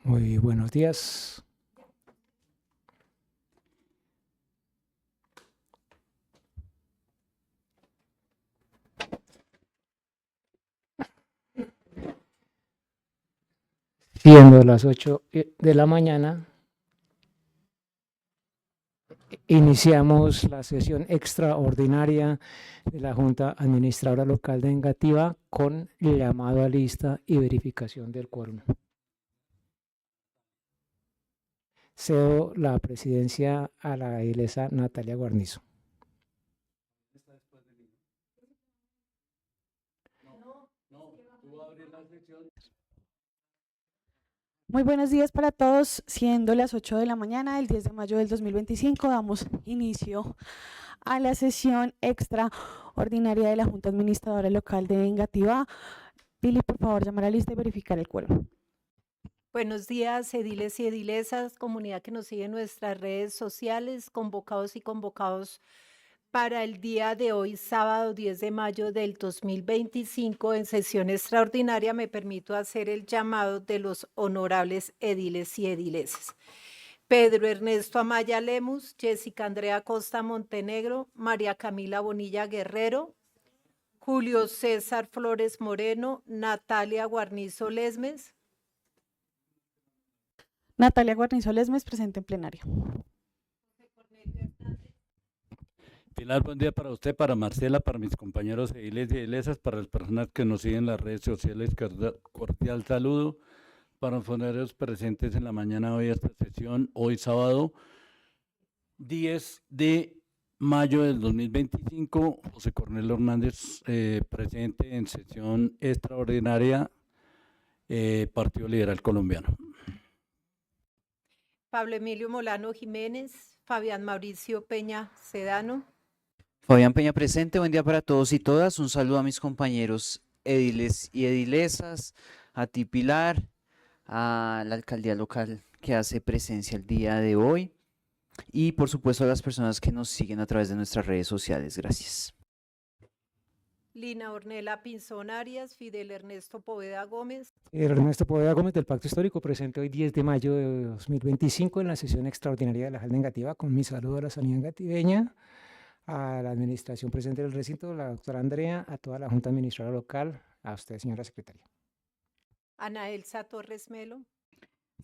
Muy buenos días. Siendo las 8 de la mañana, iniciamos la sesión extraordinaria de la Junta Administradora Local de Engativá con llamado a lista y verificación del quórum. Cedo la presidencia a la ilesa Natalia Guarnizo. Muy buenos días para todos. Siendo las 8 de la mañana del 10 de mayo del 2025, damos inicio a la sesión extraordinaria de la Junta Administradora Local de Engativá. Pili, por favor, llamar a la lista y verificar el quórum. Buenos días, ediles y edilesas, comunidad que nos sigue en nuestras redes sociales, convocados y convocados para el día de hoy, sábado 10 de mayo del 2025, en sesión extraordinaria. Me permito hacer el llamado de los honorables ediles y edilesas. Pedro Ernesto Amaya Lemus, Jessica Andrea Costa Montenegro, María Camila Bonilla Guerrero, Julio César Flores Moreno, Natalia Guarnizo Lesmes. Natalia Guarnizo Lesmes, presente en plenario. Pilar, buen día para usted, para Marcela, para mis compañeros ediles y edilesas, para las personas que nos siguen en las redes sociales, cordial saludo. Para los funcionarios presentes en la mañana de hoy a esta sesión, hoy sábado 10 de mayo del 2025, José Cornelio Hernández, presente en sesión extraordinaria, Partido Liberal Colombiano. Pablo Emilio Molano Jiménez, Fabián Mauricio Peña Sedano. Fabián Peña presente, buen día para todos y todas. Un saludo a mis compañeros ediles y edilesas, a ti Pilar, a la alcaldía local que hace presencia el día de hoy y por supuesto a las personas que nos siguen a través de nuestras redes sociales. Gracias. Lina Ornella Pinzón Arias, Fidel Ernesto Poveda Gómez. Ernesto Poveda Gómez del Pacto Histórico, presente hoy 10 de mayo de 2025 en la sesión extraordinaria de la Junta Engativá, con mi saludo a la sanidad engativeña, a la administración presente del recinto, la doctora Andrea, a toda la Junta Administradora Local, a usted, señora secretaria. Ana Elsa Torres Melo.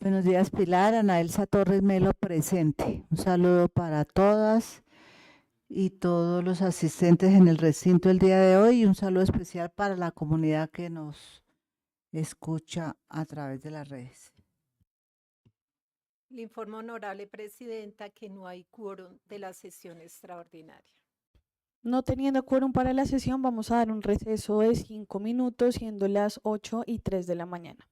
Buenos días, Pilar. Ana Elsa Torres Melo presente. Un saludo para todas y todos los asistentes en el recinto el día de hoy y un saludo especial para la comunidad que nos escucha a través de las redes. Le informo, honorable presidenta, que no hay quórum de la sesión extraordinaria. No teniendo quórum para la sesión, vamos a dar un receso de 5 minutos, siendo las 8:03 de la mañana.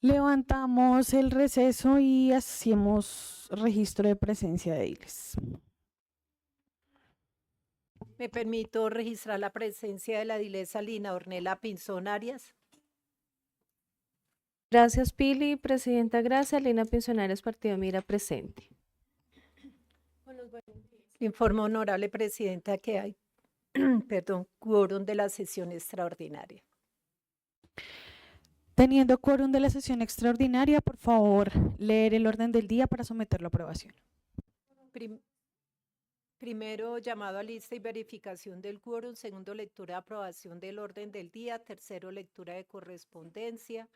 Levantamos el receso y hacemos registro de presencia de ediles. Me permito registrar la presencia de la edilesa Lina Ornella Pinzón Arias. Gracias, Pili. Presidenta, gracias. Lina Pinzón Arias, Partido Mira, presente. Informo, honorable presidenta, que hay quórum de la sesión extraordinaria. Teniendo quórum de la sesión extraordinaria, por favor, leer el orden del día para someterlo a aprobación. Primero, llamado a lista y verificación del quórum. Segundo, lectura y aprobación del orden del día. Tercero, lectura de correspondencia.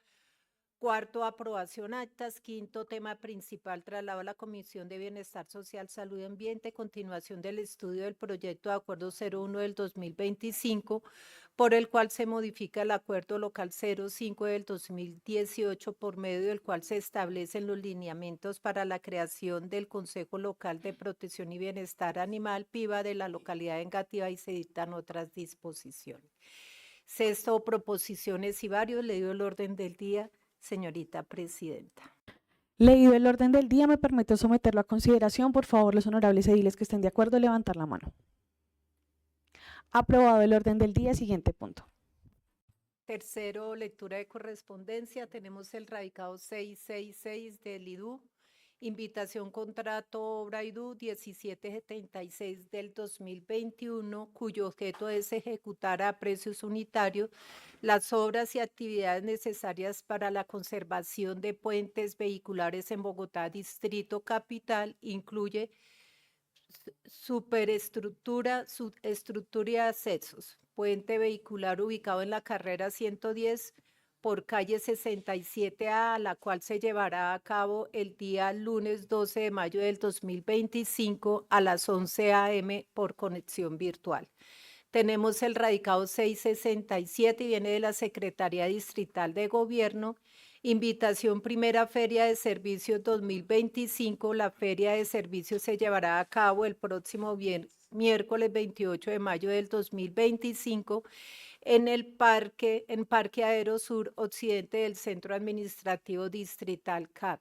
Cuarto, aprobación actas. Quinto, tema principal, traslado a la Comisión de Bienestar Social, Salud y Ambiente, continuación del estudio del proyecto de acuerdo 01 del 2025, por el cual se modifica el acuerdo local 05 del 2018, por medio del cual se establecen los lineamientos para la creación del Consejo Local de Protección y Bienestar Animal, PIBA, de la localidad de Engativá, y se dictan otras disposiciones. Sexto, proposiciones y varios. Leído el orden del día, señorita presidenta. Leído el orden del día, me permito someterlo a consideración. Por favor, los honorables ediles que estén de acuerdo, levantar la mano. Aprobado el orden del día. Siguiente punto. Tercero, lectura de correspondencia. Tenemos el radicado 666 del IDU. Invitación contrato obra IDU 1776 del 2021, cuyo objeto es ejecutar a precios unitarios las obras y actividades necesarias para la conservación de puentes vehiculares en Bogotá, Distrito Capital. Incluye superestructura, subestructura y accesos. Puente vehicular ubicado en la carrera 110 por calle 67A, la cual se llevará a cabo el día lunes 12 de mayo del 2025 a las 11 a.m. por conexión virtual. Tenemos el radicado 667 y viene de la Secretaría Distrital de Gobierno. Invitación primera Feria de Servicios 2025. La Feria de Servicios se llevará a cabo el próximo miércoles 28 de mayo del 2025 en Parque Aéreo Sur Occidente del Centro Administrativo Distrital CAP,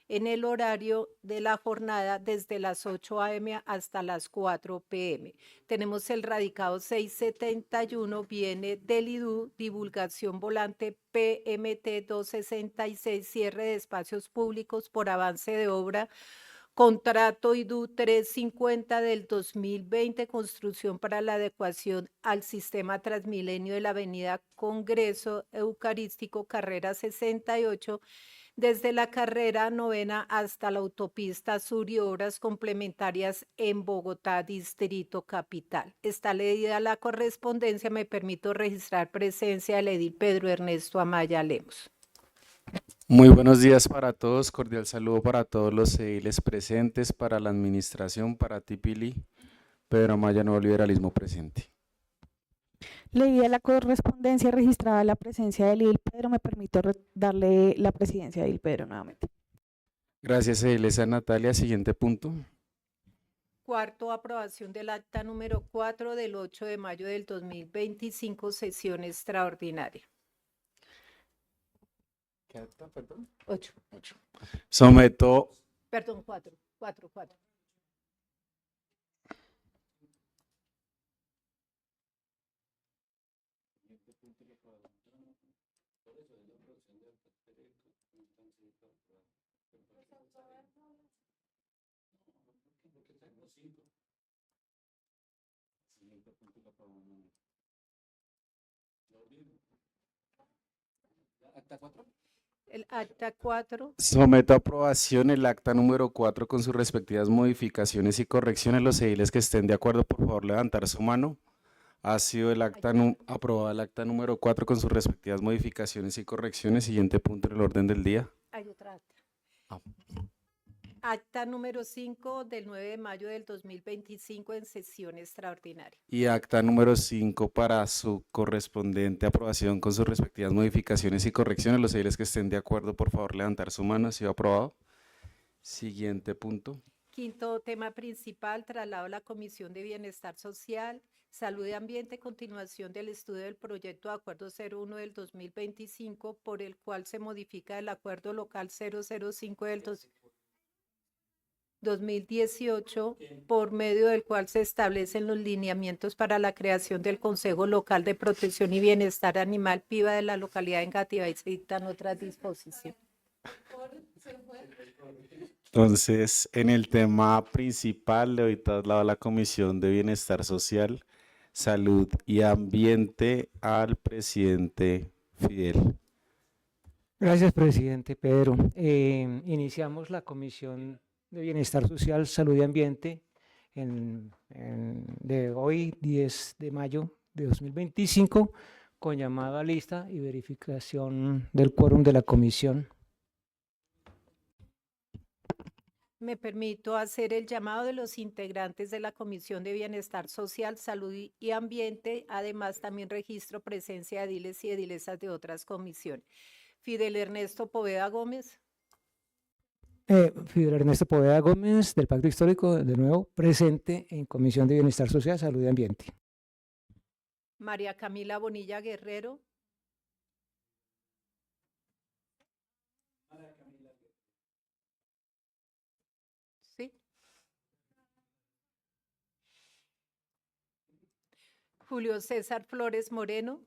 en el horario de la jornada desde las 8 a.m. hasta las 4 p.m. Tenemos el radicado 671, viene del IDU, divulgación volante PMT 266, cierre de espacios públicos por avance de obra. Contrato IDU 350 del 2020, construcción para la adecuación al sistema Transmilenio de la avenida Congreso Eucarístico, carrera 68, desde la carrera 9 hasta la autopista sur, y obras complementarias en Bogotá, Distrito Capital. Está leída la correspondencia. Me permito registrar presencia del edil Pedro Ernesto Amaya Lemos. Muy buenos días para todos, cordial saludo para todos los ediles presentes, para la administración, para ti, Pili. Pedro Amaya, Nuevo Liberalismo, presente. Leída la correspondencia, registrada la presencia del edil Pedro, me permito darle la presidencia a edil Pedro nuevamente. Gracias, edilesa Natalia. Siguiente punto. Cuarto, aprobación del acta número 4 del 8 de mayo del 2025, sesión extraordinaria. ¿Qué acta, perdón? 8. Someto. Perdón, 4. El acta 4. Someto a aprobación el acta número 4 con sus respectivas modificaciones y correcciones. Los ediles que estén de acuerdo, por favor, levantar su mano. Ha sido aprobado el acta número 4 con sus respectivas modificaciones y correcciones. Siguiente punto en el orden del día. Hay otra acta. Acta número 5 del 9 de mayo del 2025 en sesión extraordinaria. Y acta número 5 para su correspondiente aprobación con sus respectivas modificaciones y correcciones. Los ediles que estén de acuerdo, por favor, levantar su mano. Ha sido aprobado. Siguiente punto. Quinto tema principal, traslado a la Comisión de Bienestar Social, Salud y Ambiente, continuación del estudio del proyecto de acuerdo 01 del 2025, por el cual se modifica el acuerdo local 005 del 2018, por medio del cual se establecen los lineamientos para la creación del Consejo Local de Protección y Bienestar Animal PIBA de la localidad de Engativá, y se dictan otras disposiciones. Entonces, en el tema principal le doy traslado a la Comisión de Bienestar Social, Salud y Ambiente al presidente Fidel. Gracias, presidente Pedro. Iniciamos la Comisión de Bienestar Social, Salud y Ambiente de hoy, 10 de mayo de 2025, con llamada a lista y verificación del quórum de la comisión. Me permito hacer el llamado de los integrantes de la Comisión de Bienestar Social, Salud y Ambiente. Además, también registro presencia de ediles y edilesas de otras comisiones. Fidel Ernesto Poveda Gómez. Fidel Ernesto Poveda Gómez, del Pacto Histórico, de nuevo, presente en Comisión de Bienestar Social, Salud y Ambiente. María Camila Bonilla Guerrero. ¿Sí? Julio César Flores Moreno.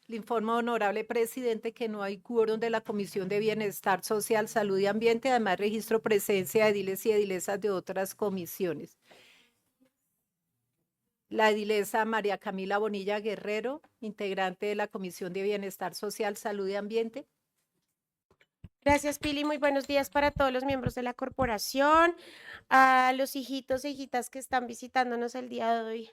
Le informo, honorable presidente, que no hay quórum de la Comisión de Bienestar Social, Salud y Ambiente. Además, registro presencia de ediles y edilesas de otras comisiones. La edilesa María Camila Bonilla Guerrero, integrante de la Comisión de Bienestar Social, Salud y Ambiente. Gracias, Pili. Muy buenos días para todos los miembros de la corporación, a los hijitos e hijitas que están visitándonos el día de hoy,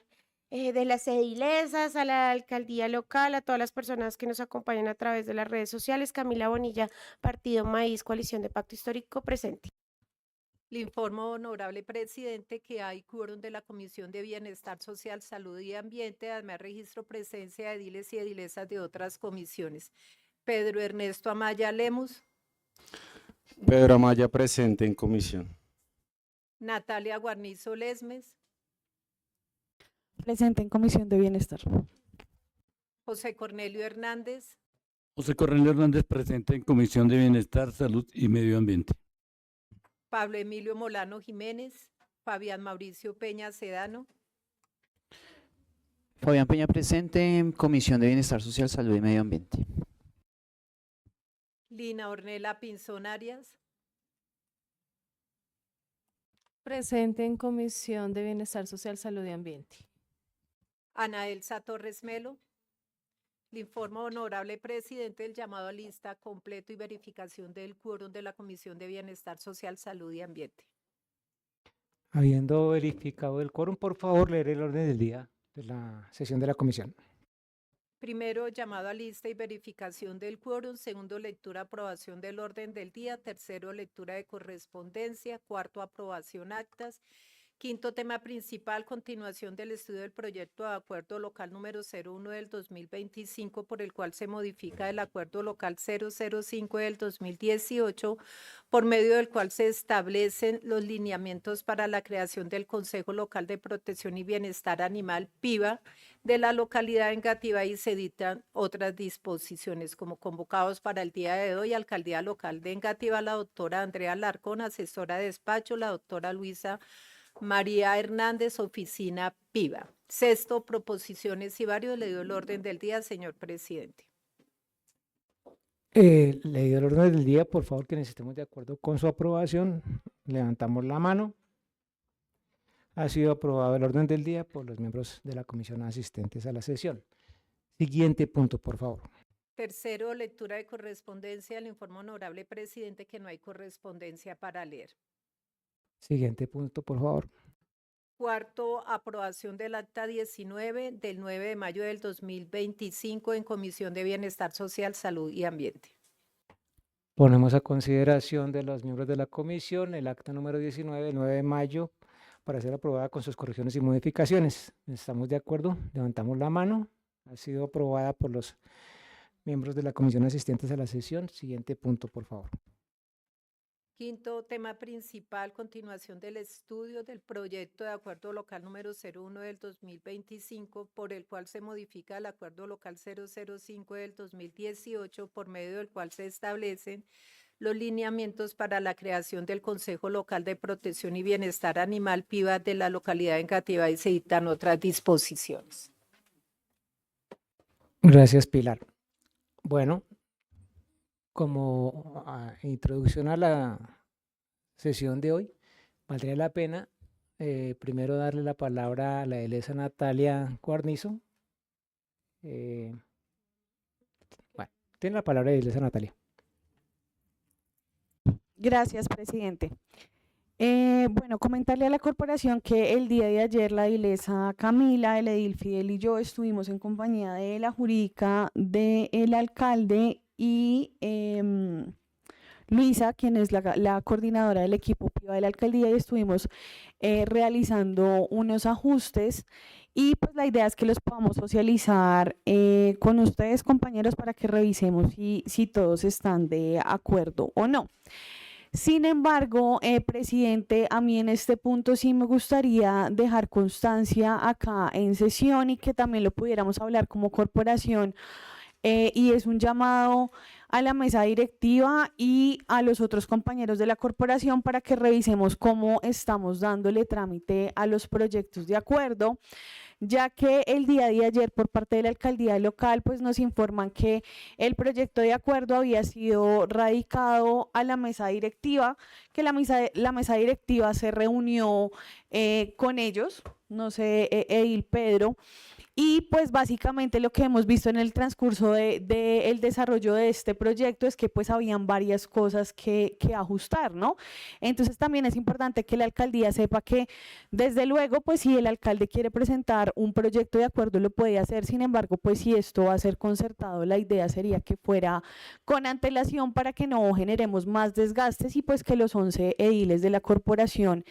de las edilesas, a la alcaldía local, a todas las personas que nos acompañan a través de las redes sociales. Camila Bonilla, Partido Maíz, Coalición de Pacto Histórico, presente. Le informo, honorable presidente, que hay quórum de la Comisión de Bienestar Social, Salud y Ambiente. Además, registro presencia de ediles y edilesas de otras comisiones. Pedro Ernesto Amaya Lemus. Pedro Amaya, presente en comisión. Natalia Guarnizo Lesmes. Presente en Comisión de Bienestar. José Cornelio Hernández. José Cornelio Hernández, presente en Comisión de Bienestar, Salud y Medio Ambiente. Pablo Emilio Molano Jiménez. Fabián Mauricio Peña Sedano. Fabián Peña, presente en Comisión de Bienestar Social, Salud y Medio Ambiente. Lina Ornella Pinzón Arias. Presente en Comisión de Bienestar Social, Salud y Ambiente. Ana Elsa Torres Melo. Le informo, honorable presidente, el llamado a lista completo y verificación del quórum de la Comisión de Bienestar Social, Salud y Ambiente. Habiendo verificado el quórum, por favor, leer el orden del día de la sesión de la comisión. Primero, llamado a lista y verificación del quórum. Segundo, lectura, aprobación del orden del día. Tercero, lectura de correspondencia. Cuarto, aprobación actas. Quinto tema principal, continuación del estudio del proyecto de acuerdo local número 01 del 2025, por el cual se modifica el acuerdo local 005 del 2018, por medio del cual se establecen los lineamientos para la creación del Consejo Local de Protección y Bienestar Animal, PIBA, de la localidad de Engativá, y se dictan otras disposiciones. Como convocados para el día de hoy, Alcaldía Local de Engativá, la doctora Andrea Larcón, asesora de despacho, la doctora Luisa María Hernández, oficina PIBA. Sexto, proposiciones y varios. Le doy el orden del día, señor presidente. Leído el orden del día, por favor, quienes estemos de acuerdo con su aprobación, levantamos la mano. Ha sido aprobado el orden del día por los miembros de la comisión asistentes a la sesión. Siguiente punto, por favor. Tercero, lectura de correspondencia. Le informo, honorable presidente, que no hay correspondencia para leer. Siguiente punto, por favor. Cuarto, aprobación del acta 19 del 9 de mayo del 2025 en Comisión de Bienestar Social, Salud y Ambiente. Ponemos a consideración de los miembros de la comisión el acta número 19 del 9 de mayo para ser aprobada con sus correcciones y modificaciones. ¿Estamos de acuerdo? Levantamos la mano. Ha sido aprobada por los miembros de la comisión asistentes a la sesión. Siguiente punto, por favor. Quinto tema principal, continuación del estudio del proyecto de acuerdo local número 01 del 2025, por el cual se modifica el acuerdo local 005 del 2018, por medio del cual se establecen los lineamientos para la creación del Consejo Local de Protección y Bienestar Animal PIBA de la localidad de Engativá, y se dictan otras disposiciones. Gracias, Pilar. Bueno, como introducción a la sesión de hoy, valdría la pena primero darle la palabra a la ilesa Natalia Guarnizo. Bueno, tiene la palabra la ilesa Natalia. Gracias, presidente. Bueno, comentarle a la corporación que el día de ayer la ilesa Camila, el edil Fidel y yo estuvimos en compañía de la jurídica del alcalde y Luisa, quien es la coordinadora del equipo PIBA de la alcaldía, y estuvimos realizando unos ajustes, y pues la idea es que los podamos socializar con ustedes, compañeros, para que revisemos si todos están de acuerdo o no. Sin embargo, presidente, a mí en este punto sí me gustaría dejar constancia acá en sesión, y que también lo pudiéramos hablar como corporación, y es un llamado a la mesa directiva y a los otros compañeros de la corporación para que revisemos cómo estamos dándole trámite a los proyectos de acuerdo, ya que el día de ayer por parte de la alcaldía local pues nos informan que el proyecto de acuerdo había sido radicado a la mesa directiva, que la mesa directiva se reunió con ellos, no sé, edil Pedro, y pues básicamente lo que hemos visto en el transcurso del desarrollo de este proyecto es que pues habían varias cosas que ajustar, ¿no? Entonces también es importante que la alcaldía sepa que desde luego pues si el alcalde quiere presentar un proyecto de acuerdo lo puede hacer, sin embargo pues si esto va a ser concertado, la idea sería que fuera con antelación para que no generemos más desgastes, y pues que los 11 ediles de la corporación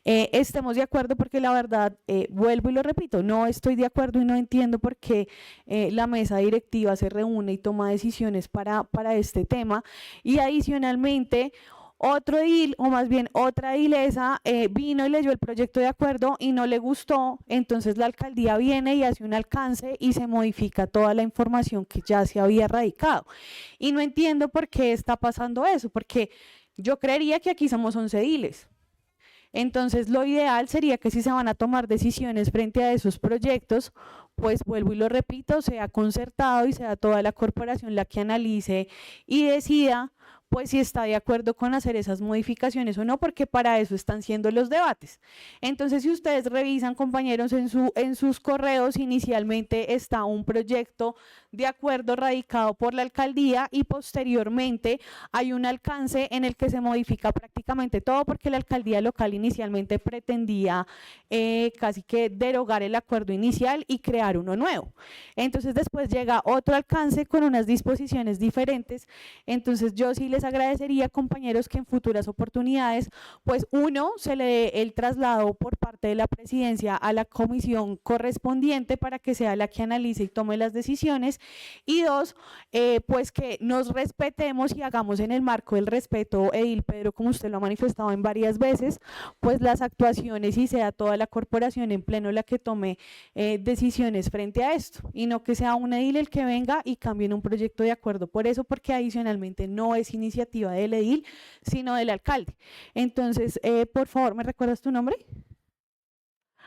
estemos de acuerdo, porque la verdad, vuelvo y lo repito, no estoy de acuerdo y no entiendo por qué la mesa directiva se reúne y toma decisiones para este tema. Y adicionalmente, otro edil, o más bien otra edilesa, vino y leyó el proyecto de acuerdo y no le gustó, entonces la alcaldía viene y hace un alcance y se modifica toda la información que ya se había radicado. Y no entiendo por qué está pasando eso, porque yo creería que aquí somos 11 ediles. Entonces, lo ideal sería que si se van a tomar decisiones frente a esos proyectos, pues vuelvo y lo repito, sea concertado y sea toda la corporación la que analice y decida pues si está de acuerdo con hacer esas modificaciones o no, porque para eso están siendo los debates. Entonces, si ustedes revisan, compañeros, en sus correos, inicialmente está un proyecto de acuerdo radicado por la alcaldía y posteriormente hay un alcance en el que se modifica prácticamente todo, porque la alcaldía local inicialmente pretendía casi que derogar el acuerdo inicial y crear uno nuevo. Entonces después llega otro alcance con unas disposiciones diferentes. Entonces yo sí les agradecería, compañeros, que en futuras oportunidades, pues uno, se le dé el traslado por parte de la presidencia a la comisión correspondiente para que sea la que analice y tome las decisiones, y dos, pues que nos respetemos y hagamos en el marco del respeto, edil Pedro, como usted lo ha manifestado en varias veces, pues las actuaciones, y sea toda la corporación en pleno la que tome decisiones frente a esto, y no que sea un edil el que venga y cambie un proyecto de acuerdo por eso, porque adicionalmente no es iniciativa del edil, sino del alcalde. Entonces, por favor, ¿me recuerdas tu nombre?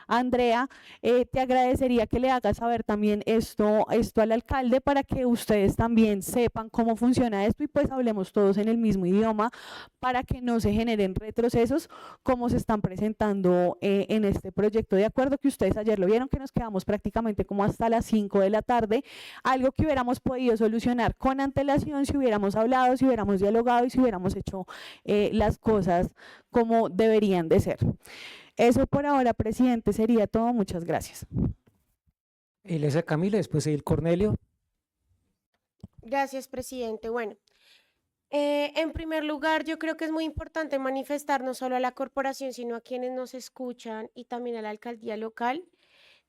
Andrea, te agradecería que le hagas saber también esto al alcalde, para que ustedes también sepan cómo funciona esto y pues hablemos todos en el mismo idioma, para que no se generen retrocesos como se están presentando en este proyecto de acuerdo, que ustedes ayer lo vieron, que nos quedamos prácticamente como hasta las 5 de la tarde, algo que hubiéramos podido solucionar con antelación si hubiéramos hablado, si hubiéramos dialogado y si hubiéramos hecho las cosas como deberían de ser. Eso por ahora, presidente, sería todo. Muchas gracias. Ilesa Camila, después el Cornelio. Gracias, presidente. Bueno, en primer lugar, yo creo que es muy importante manifestar no solo a la corporación, sino a quienes nos escuchan y también a la alcaldía local,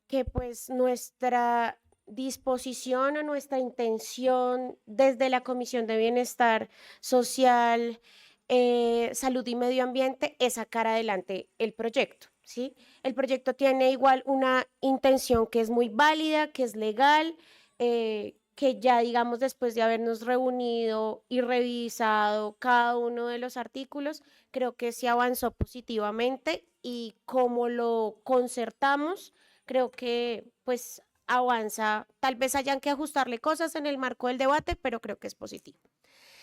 que pues nuestra disposición o nuestra intención desde la Comisión de Bienestar Social salud y medio ambiente es sacar adelante el proyecto, ¿sí? El proyecto tiene igual una intención que es muy válida, que es legal, que ya digamos después de habernos reunido y revisado cada uno de los artículos, creo que se avanzó positivamente y como lo concertamos, creo que pues avanza, tal vez hayan que ajustarle cosas en el marco del debate, pero creo que es positivo.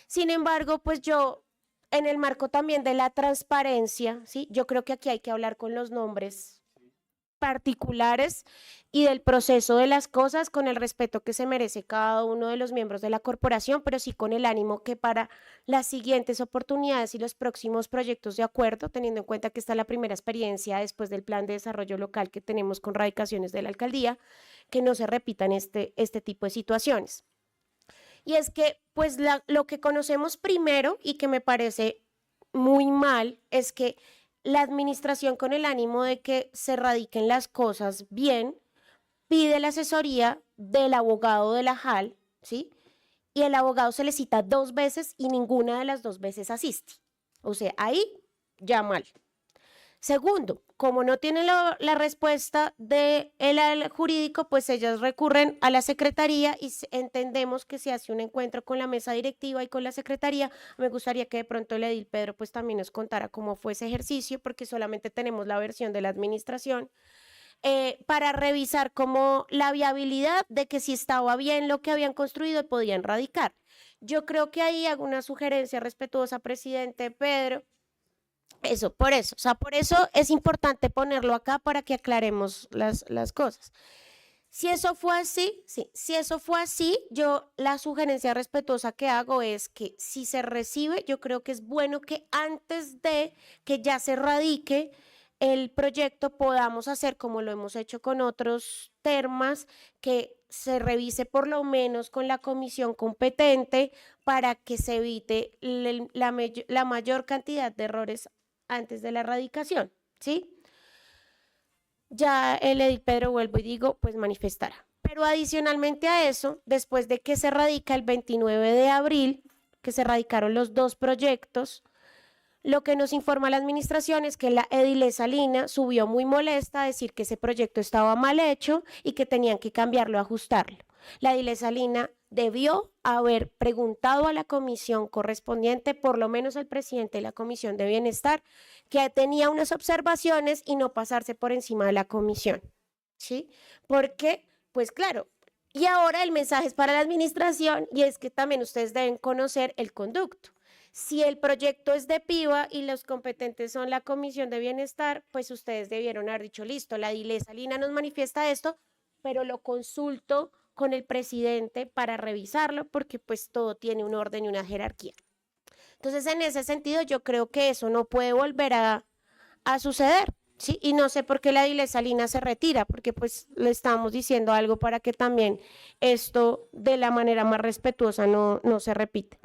Sin embargo, pues yo, en el marco también de la transparencia, ¿sí? Yo creo que aquí hay que hablar con los nombres particulares y del proceso de las cosas con el respeto que se merece cada uno de los miembros de la corporación, pero sí con el ánimo que para las siguientes oportunidades y los próximos proyectos de acuerdo, teniendo en cuenta que esta es la primera experiencia después del plan de desarrollo local que tenemos con radicaciones de la alcaldía, que no se repitan este tipo de situaciones. Y es que, pues, lo que conocemos primero y que me parece muy mal es que la administración, con el ánimo de que se radiquen las cosas bien, pide la asesoría del abogado de la JAL, ¿sí? Y el abogado se le cita 2 veces y ninguna de las 2 veces asiste. O sea, ahí ya mal. Segundo, como no tienen la respuesta del jurídico, pues ellas recurren a la secretaría y entendemos que se hace un encuentro con la mesa directiva y con la secretaría. Me gustaría que de pronto el edil Pedro pues también nos contara cómo fue ese ejercicio, porque solamente tenemos la versión de la administración, para revisar como la viabilidad de que si estaba bien lo que habían construido podían radicar. Yo creo que ahí hago una sugerencia respetuosa, presidente Pedro. Por eso es importante ponerlo acá para que aclaremos las cosas. Si eso fue así, si eso fue así, yo la sugerencia respetuosa que hago es que si se recibe, yo creo que es bueno que antes de que ya se radique el proyecto podamos hacer como lo hemos hecho con otros temas, que se revise por lo menos con la comisión competente para que se evite la mayor cantidad de errores antes de la erradicación, ¿sí? Ya el edil Pedro, vuelvo y digo, pues manifestará. Pero adicionalmente a eso, después de que se radica el 29 de abril, que se radicaron los 2 proyectos, lo que nos informa la administración es que la edilesa Lina subió muy molesta a decir que ese proyecto estaba mal hecho y que tenían que cambiarlo, ajustarlo. La edilesa Lina debió haber preguntado a la comisión correspondiente, por lo menos al presidente de la Comisión de Bienestar, que tenía unas observaciones y no pasarse por encima de la comisión, ¿sí? Porque, pues claro, y ahora el mensaje es para la administración y es que también ustedes deben conocer el conducto. Si el proyecto es de PIBA y los competentes son la Comisión de Bienestar, pues ustedes debieron haber dicho, listo, la edilesa Lina nos manifiesta esto, pero lo consulto con el presidente para revisarlo, porque pues todo tiene un orden y una jerarquía. Entonces, en ese sentido, yo creo que eso no puede volver a suceder, ¿sí? Y no sé por qué la edilesa Lina se retira, porque pues le estamos diciendo algo para que también esto de la manera más respetuosa no se repite.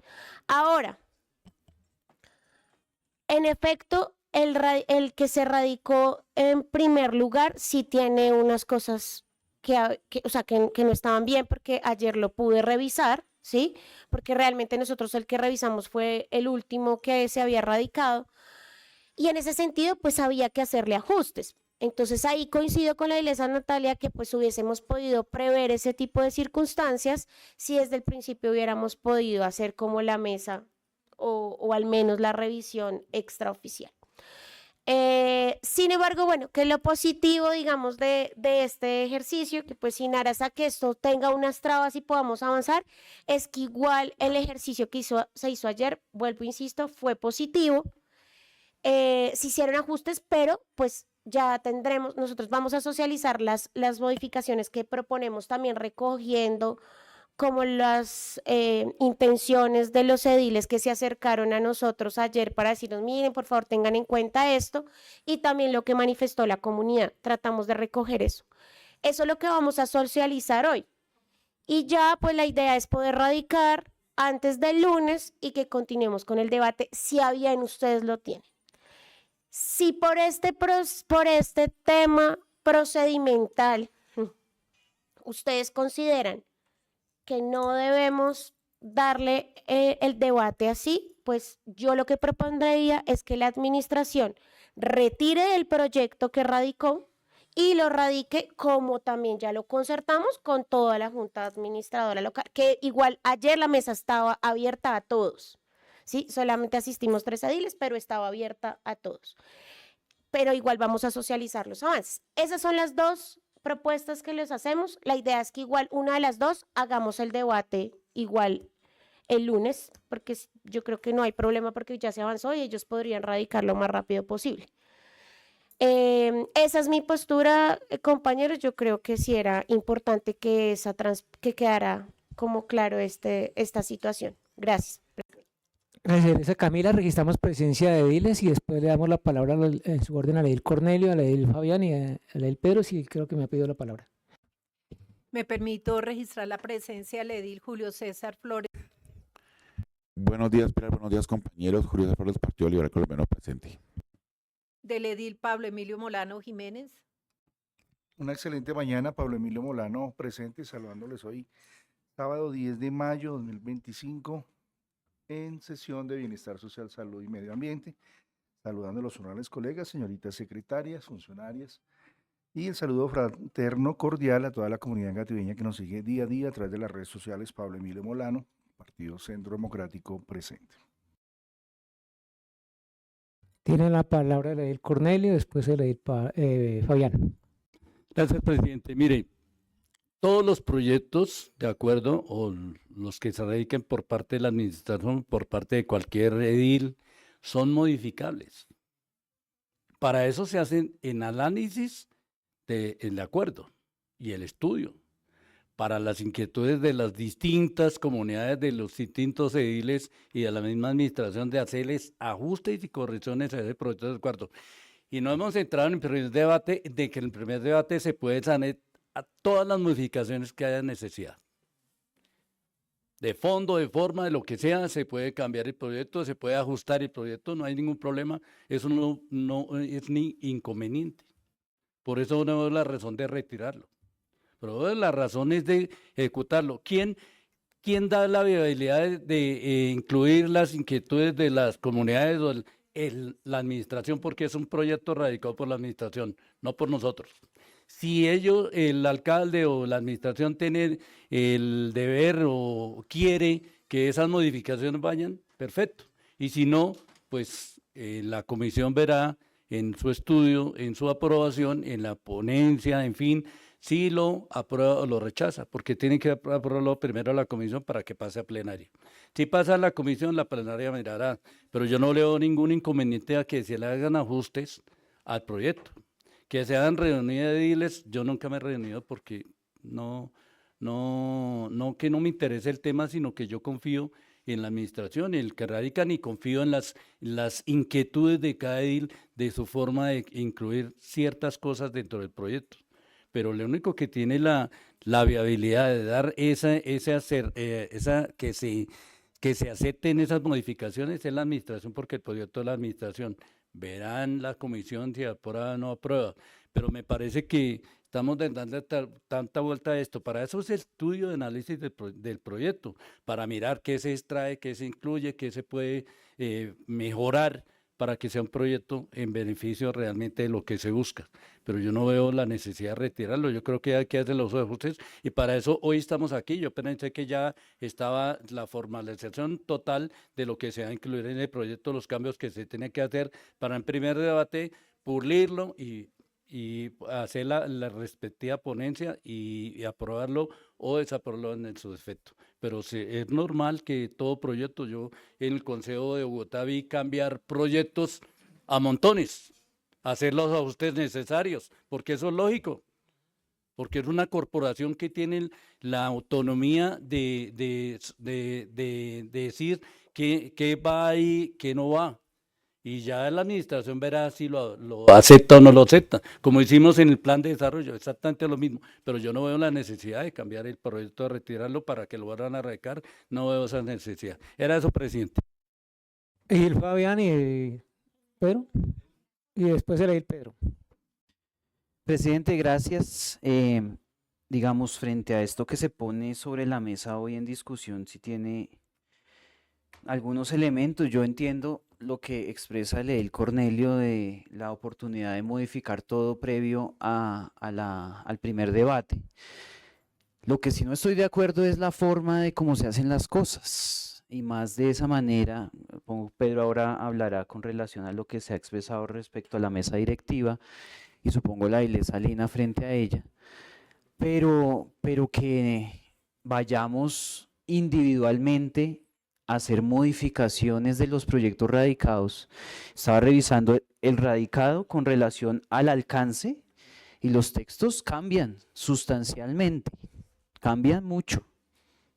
Ahora, en efecto, el que se radicó en primer lugar sí tiene unas cosas que no estaban bien, porque ayer lo pude revisar, ¿sí? Porque realmente nosotros el que revisamos fue el último que se había radicado y en ese sentido pues había que hacerle ajustes. Entonces ahí coincido con la edilesa Natalia que pues hubiésemos podido prever ese tipo de circunstancias si desde el principio hubiéramos podido hacer como la mesa o al menos la revisión extraoficial. Sin embargo, bueno, que lo positivo, digamos, de este ejercicio, que pues sin aras a que esto tenga unas trabas y podamos avanzar, es que igual el ejercicio que se hizo ayer, vuelvo, insisto, fue positivo. Se hicieron ajustes, pero pues ya tendremos, nosotros vamos a socializar las modificaciones que proponemos también recogiendo como las intenciones de los ediles que se acercaron a nosotros ayer para decirnos, miren, por favor, tengan en cuenta esto, y también lo que manifestó la comunidad. Tratamos de recoger eso. Eso es lo que vamos a socializar hoy. Y ya, pues la idea es poder radicar antes del lunes y que continuemos con el debate, si a bien ustedes lo tienen. Si por este tema procedimental ustedes consideran que no debemos darle el debate así, pues yo lo que propondría es que la administración retire el proyecto que radicó y lo radique como también ya lo concertamos con toda la Junta Administradora Local, que igual ayer la mesa estaba abierta a todos, ¿sí? Solamente asistimos 3 ediles, pero estaba abierta a todos. Pero igual vamos a socializar los avances. Esas son las 2 propuestas que les hacemos. La idea es que igual una de las 2 hagamos el debate igual el lunes, porque yo creo que no hay problema porque ya se avanzó y ellos podrían radicar lo más rápido posible. Esa es mi postura, compañeros. Yo creo que sí era importante que, que quedara como claro esta situación. Gracias. Gracias, Camila. Registramos presencia de ediles y después le damos la palabra en su orden al edil Cornelio, al edil Fabián y al edil Pedro, si creo que me ha pedido la palabra. Me permito registrar la presencia del edil Julio César Flores. Buenos días, Pilar. Buenos días, compañeros. Julio César Flores, Partido Liberal Colombiano presente. Del edil Pablo Emilio Molano Jiménez. Una excelente mañana, Pablo Emilio Molano presente, saludándoles hoy, sábado 10 de mayo de 2025, en sesión de Bienestar Social, Salud y Medio Ambiente, saludando a los honorables colegas, señoritas secretarias, funcionarias, y el saludo fraterno cordial a toda la comunidad gatibeña que nos sigue día a día a través de las redes sociales. Pablo Emilio Molano, Partido Centro Democrático presente. Tiene la palabra el edil Cornelio, después el edil Fabián. Gracias, presidente. Mire, todos los proyectos, de acuerdo, o los que se radiquen por parte de la administración, por parte de cualquier edil, son modificables. Para eso se hacen el análisis del acuerdo y el estudio. Para las inquietudes de las distintas comunidades, de los distintos ediles y de la misma administración, de hacerles ajustes y correcciones a ese proyecto de acuerdo. Y no hemos entrado en el primer debate, de que en el primer debate se puede sanar a todas las modificaciones que haya necesidad. De fondo, de forma, de lo que sea, se puede cambiar el proyecto, se puede ajustar el proyecto, no hay ningún problema, eso no es ni inconveniente. Por eso no veo la razón de retirarlo. Pero la razón es de ejecutarlo. ¿Quién da la viabilidad de incluir las inquietudes de las comunidades o la administración? Porque es un proyecto radicado por la administración, no por nosotros. Si ellos, el alcalde o la administración tiene el deber o quiere que esas modificaciones vayan, perfecto. Y si no, pues la comisión verá en su estudio, en su aprobación, en la ponencia, en fin, si lo aprueba o lo rechaza, porque tiene que aprobarlo primero a la comisión para que pase a plenaria. Si pasa a la comisión, la plenaria mirará, pero yo no leo ningún inconveniente a que se le hagan ajustes al proyecto. Que se hagan reuniones de ediles, yo nunca me he reunido porque no que no me interese el tema, sino que yo confío en la administración, en el que radican, y confío en las inquietudes de cada edil, de su forma de incluir ciertas cosas dentro del proyecto. Pero lo único que tiene la viabilidad de dar que se acepten esas modificaciones es la administración, porque el proyecto de la administración verán la comisión si aprueba o no aprueba. Pero me parece que estamos dando tanta vuelta a esto. Para eso es el estudio de análisis del proyecto, para mirar qué se extrae, qué se incluye, qué se puede mejorar para que sea un proyecto en beneficio realmente de lo que se busca. Pero yo no veo la necesidad de retirarlo, yo creo que hay que hacer los ajustes, y para eso hoy estamos aquí. Yo pensé que ya estaba la formalización total de lo que se va a incluir en el proyecto, los cambios que se tienen que hacer para en primer debate pulirlo y hacer la respectiva ponencia y aprobarlo o desaprobarlo en su defecto. Pero es normal que todo proyecto, yo en el Consejo de Bogotá vi cambiar proyectos a montones, hacer los ajustes necesarios, porque eso es lógico, porque es una corporación que tiene la autonomía de decir qué va ahí, qué no va. Y ya la administración verá si lo acepta o no lo acepta, como hicimos en el plan de desarrollo, exactamente lo mismo. Pero yo no veo la necesidad de cambiar el proyecto, de retirarlo para que lo vuelvan a radicar, no veo esa necesidad. Era eso, presidente. Edil Fabián y Pedro, y después el edil Pedro. Presidente, gracias. Digamos, frente a esto que se pone sobre la mesa hoy en discusión, si tiene algunos elementos. Yo entiendo lo que expresa el Cornelio de la oportunidad de modificar todo previo al primer debate. Lo que sí no estoy de acuerdo es la forma de cómo se hacen las cosas. Y más de esa manera, Pedro ahora hablará con relación a lo que se ha expresado respecto a la mesa directiva y supongo la Ilesa Lina frente a ella. Pero que vayamos individualmente a hacer modificaciones de los proyectos radicados. Estaba revisando el radicado con relación al alcance y los textos cambian sustancialmente, cambian mucho,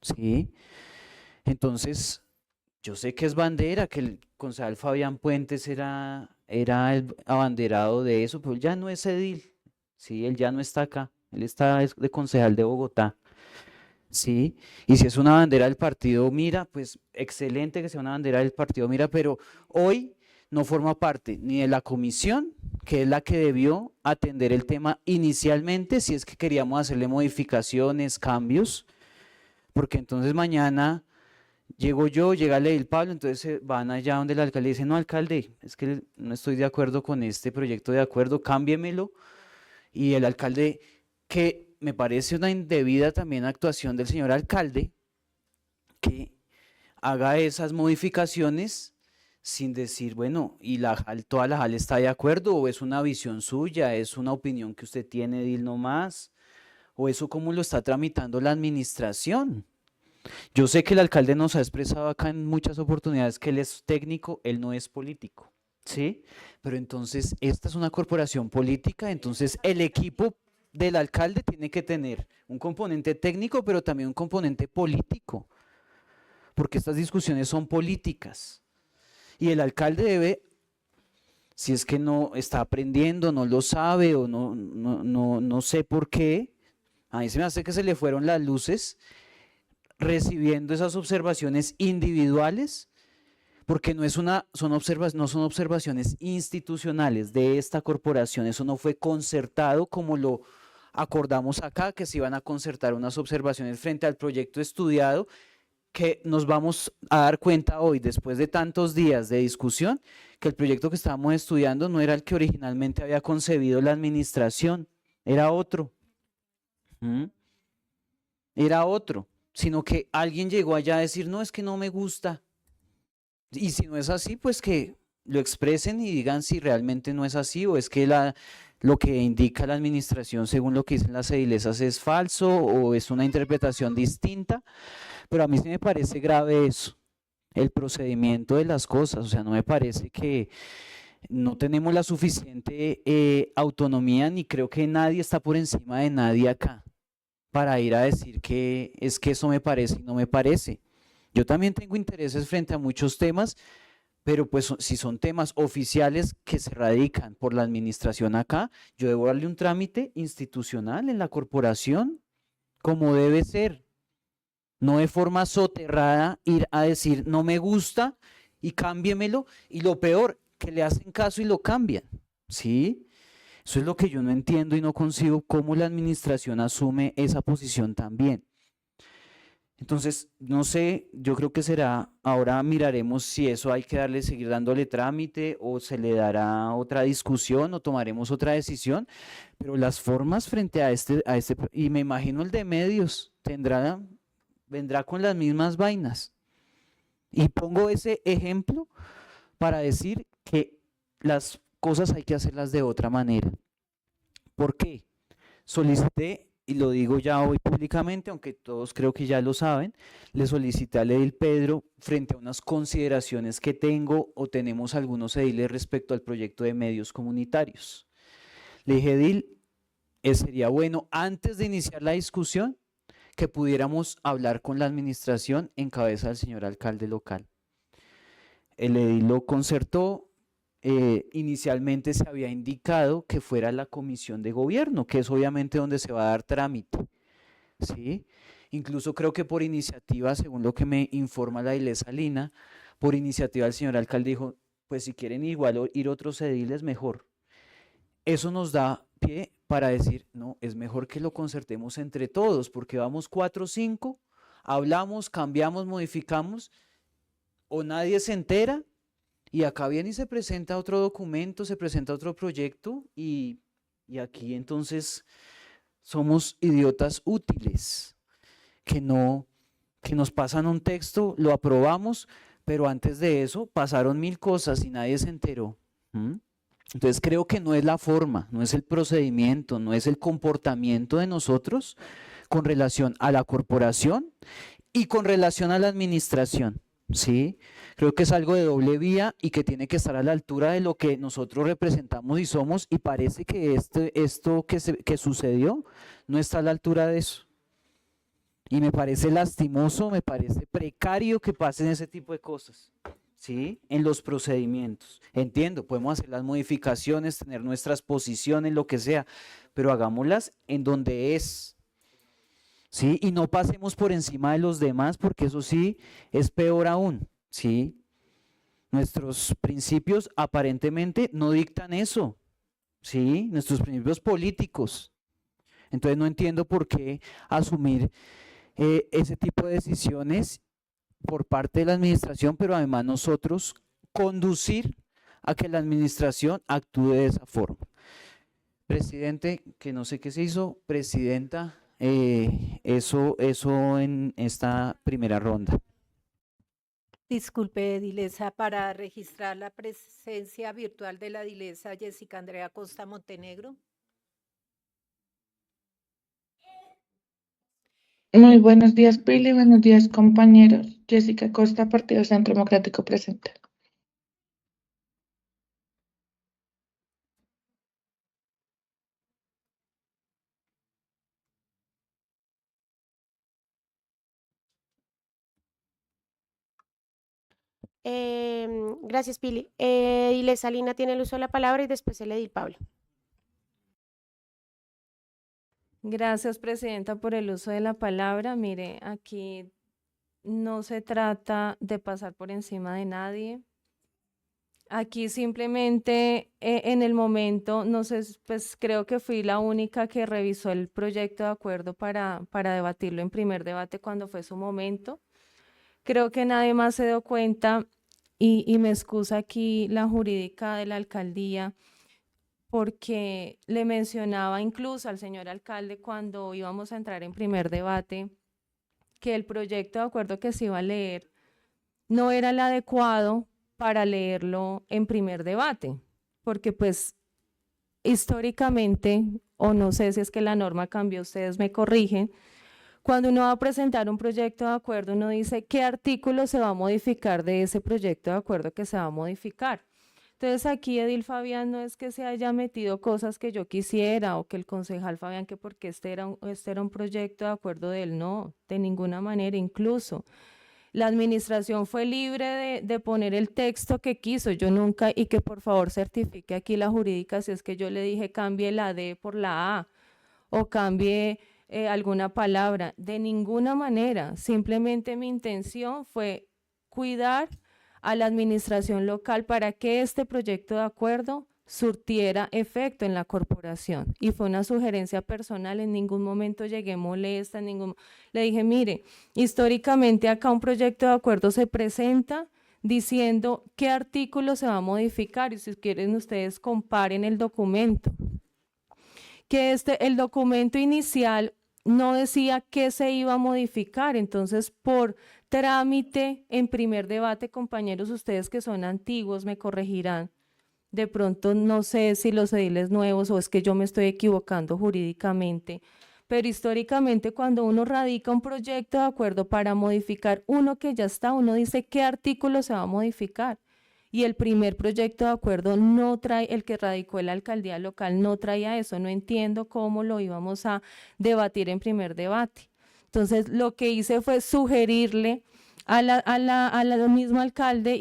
¿sí? Entonces, yo sé que es bandera, que el concejal Fabián Puentes era el abanderado de eso, pero él ya no es edil, ¿sí? Él ya no está acá, él está de concejal de Bogotá. Sí, y si es una bandera del partido Mira, pues excelente que sea una bandera del partido Mira, pero hoy no forma parte ni de la comisión, que es la que debió atender el tema inicialmente, si es que queríamos hacerle modificaciones, cambios, porque entonces mañana llego yo, llega el Pablo, entonces van allá donde el alcalde dice, no, alcalde, es que no estoy de acuerdo con este proyecto de acuerdo, cámbiemelo, y el alcalde que me parece una indebida también actuación del señor alcalde, que haga esas modificaciones sin decir, bueno, y toda la JAL está de acuerdo, o es una visión suya, es una opinión que usted tiene, Edil, no más, o eso cómo lo está tramitando la administración. Yo sé que el alcalde nos ha expresado acá en muchas oportunidades que él es técnico, él no es político, ¿sí? Pero entonces esta es una corporación política, entonces el equipo del alcalde tiene que tener un componente técnico, pero también un componente político, porque estas discusiones son políticas. Y el alcalde debe, si es que no está aprendiendo, no lo sabe o no sé por qué, a mí se me hace que se le fueron las luces recibiendo esas observaciones individuales, porque no son observaciones institucionales de esta corporación, eso no fue concertado como lo acordamos acá, que se iban a concertar unas observaciones frente al proyecto estudiado, que nos vamos a dar cuenta hoy, después de tantos días de discusión, que el proyecto que estábamos estudiando no era el que originalmente había concebido la administración, era otro. Era otro, sino que alguien llegó allá a decir, no, es que no me gusta. Y si no es así, pues que lo expresen y digan si realmente no es así o es que lo que indica la administración según lo que dicen las edilesas es falso o es una interpretación distinta, pero a mí sí me parece grave eso, el procedimiento de las cosas, o sea, no me parece que no tenemos la suficiente autonomía ni creo que nadie está por encima de nadie acá para ir a decir que es que eso me parece y no me parece. Yo también tengo intereses frente a muchos temas, pero pues si son temas oficiales que se radican por la administración acá, yo debo darle un trámite institucional en la corporación, como debe ser. No de forma soterrada ir a decir no me gusta y cámbiemelo, y lo peor, que le hacen caso y lo cambian, ¿sí? Eso es lo que yo no entiendo y no concibo cómo la administración asume esa posición también. Entonces, no sé, yo creo que será, ahora miraremos si eso hay que seguir dándole trámite o se le dará otra discusión o tomaremos otra decisión, pero las formas frente a este, y me imagino el de medios, vendrá con las mismas vainas. Y pongo ese ejemplo para decir que las cosas hay que hacerlas de otra manera. ¿Por qué? Solicité, y lo digo ya hoy públicamente, aunque todos creo que ya lo saben, le solicité al edil Pedro frente a unas consideraciones que tengo o tenemos algunos ediles respecto al proyecto de medios comunitarios. Le dije, edil, sería bueno antes de iniciar la discusión que pudiéramos hablar con la administración en cabeza del señor alcalde local. El edil lo concertó. Inicialmente se había indicado que fuera la comisión de gobierno, que es obviamente donde se va a dar trámite, ¿sí? Incluso creo que por iniciativa, según lo que me informa la Ilesa Lina, por iniciativa del señor alcalde dijo, pues si quieren igual ir otros ediles, mejor. Eso nos da pie para decir, no, es mejor que lo concertemos entre todos, porque vamos 4 o 5, hablamos, cambiamos, modificamos, o nadie se entera y acá viene y se presenta otro documento, se presenta otro proyecto y aquí entonces somos idiotas útiles que nos pasan un texto, lo aprobamos, pero antes de eso pasaron 1000 cosas y nadie se enteró. Entonces creo que no es la forma, no es el procedimiento, no es el comportamiento de nosotros con relación a la corporación y con relación a la administración, ¿sí? Creo que es algo de doble vía y que tiene que estar a la altura de lo que nosotros representamos y somos, y parece que esto que sucedió no está a la altura de eso. Y me parece lastimoso, me parece precario que pasen ese tipo de cosas, ¿sí? En los procedimientos. Entiendo, podemos hacer las modificaciones, tener nuestras posiciones, lo que sea, pero hagámoslas en donde es, ¿sí? Y no pasemos por encima de los demás, porque eso sí es peor aún, ¿sí? Nuestros principios aparentemente no dictan eso, ¿sí? Nuestros principios políticos. Entonces no entiendo por qué asumir ese tipo de decisiones por parte de la administración, pero además nosotros conducir a que la administración actúe de esa forma. Presidente, que no sé qué se hizo, presidenta, eso en esta primera ronda. Disculpe, Edilesa, para registrar la presencia virtual de la Edilesa Jessica Andrea Costa Montenegro. Muy buenos días, Pili. Buenos días, compañeros. Jessica Costa, Partido Centro Democrático, presente. Gracias, Pili. Edilesa Lina tiene el uso de la palabra y después el edil Pablo. Gracias, presidenta, por el uso de la palabra. Mire, aquí no se trata de pasar por encima de nadie. Aquí simplemente en el momento, no sé, pues creo que fui la única que revisó el proyecto de acuerdo para debatirlo en primer debate cuando fue su momento. Creo que nadie más se dio cuenta y me excusa aquí la jurídica de la alcaldía, porque le mencionaba incluso al señor alcalde cuando íbamos a entrar en primer debate que el proyecto de acuerdo que se iba a leer no era el adecuado para leerlo en primer debate, porque pues históricamente, o no sé si es que la norma cambió, ustedes me corrigen, cuando uno va a presentar un proyecto de acuerdo, uno dice qué artículo se va a modificar de ese proyecto de acuerdo que se va a modificar. Entonces aquí Edil Fabián no es que se haya metido cosas que yo quisiera o que el concejal Fabián que porque este era un proyecto de acuerdo de él, no, de ninguna manera. Incluso la administración fue libre de poner el texto que quiso, yo nunca, y que por favor certifique aquí la jurídica si es que yo le dije cambie la D por la A o cambie alguna palabra, de ninguna manera. Simplemente mi intención fue cuidar a la administración local para que este proyecto de acuerdo surtiera efecto en la corporación, y fue una sugerencia personal. En ningún momento llegué molesta, le dije, mire, históricamente acá un proyecto de acuerdo se presenta diciendo qué artículo se va a modificar, y si quieren ustedes comparen el documento, que el documento inicial no decía qué se iba a modificar. Entonces, por trámite en primer debate, compañeros, ustedes que son antiguos me corregirán, de pronto no sé si los ediles nuevos o es que yo me estoy equivocando jurídicamente, pero históricamente cuando uno radica un proyecto de acuerdo para modificar uno que ya está, uno dice qué artículo se va a modificar. Y el primer proyecto de acuerdo no trae, el que radicó la alcaldía local no traía eso. No entiendo cómo lo íbamos a debatir en primer debate. Entonces lo que hice fue sugerirle al mismo alcalde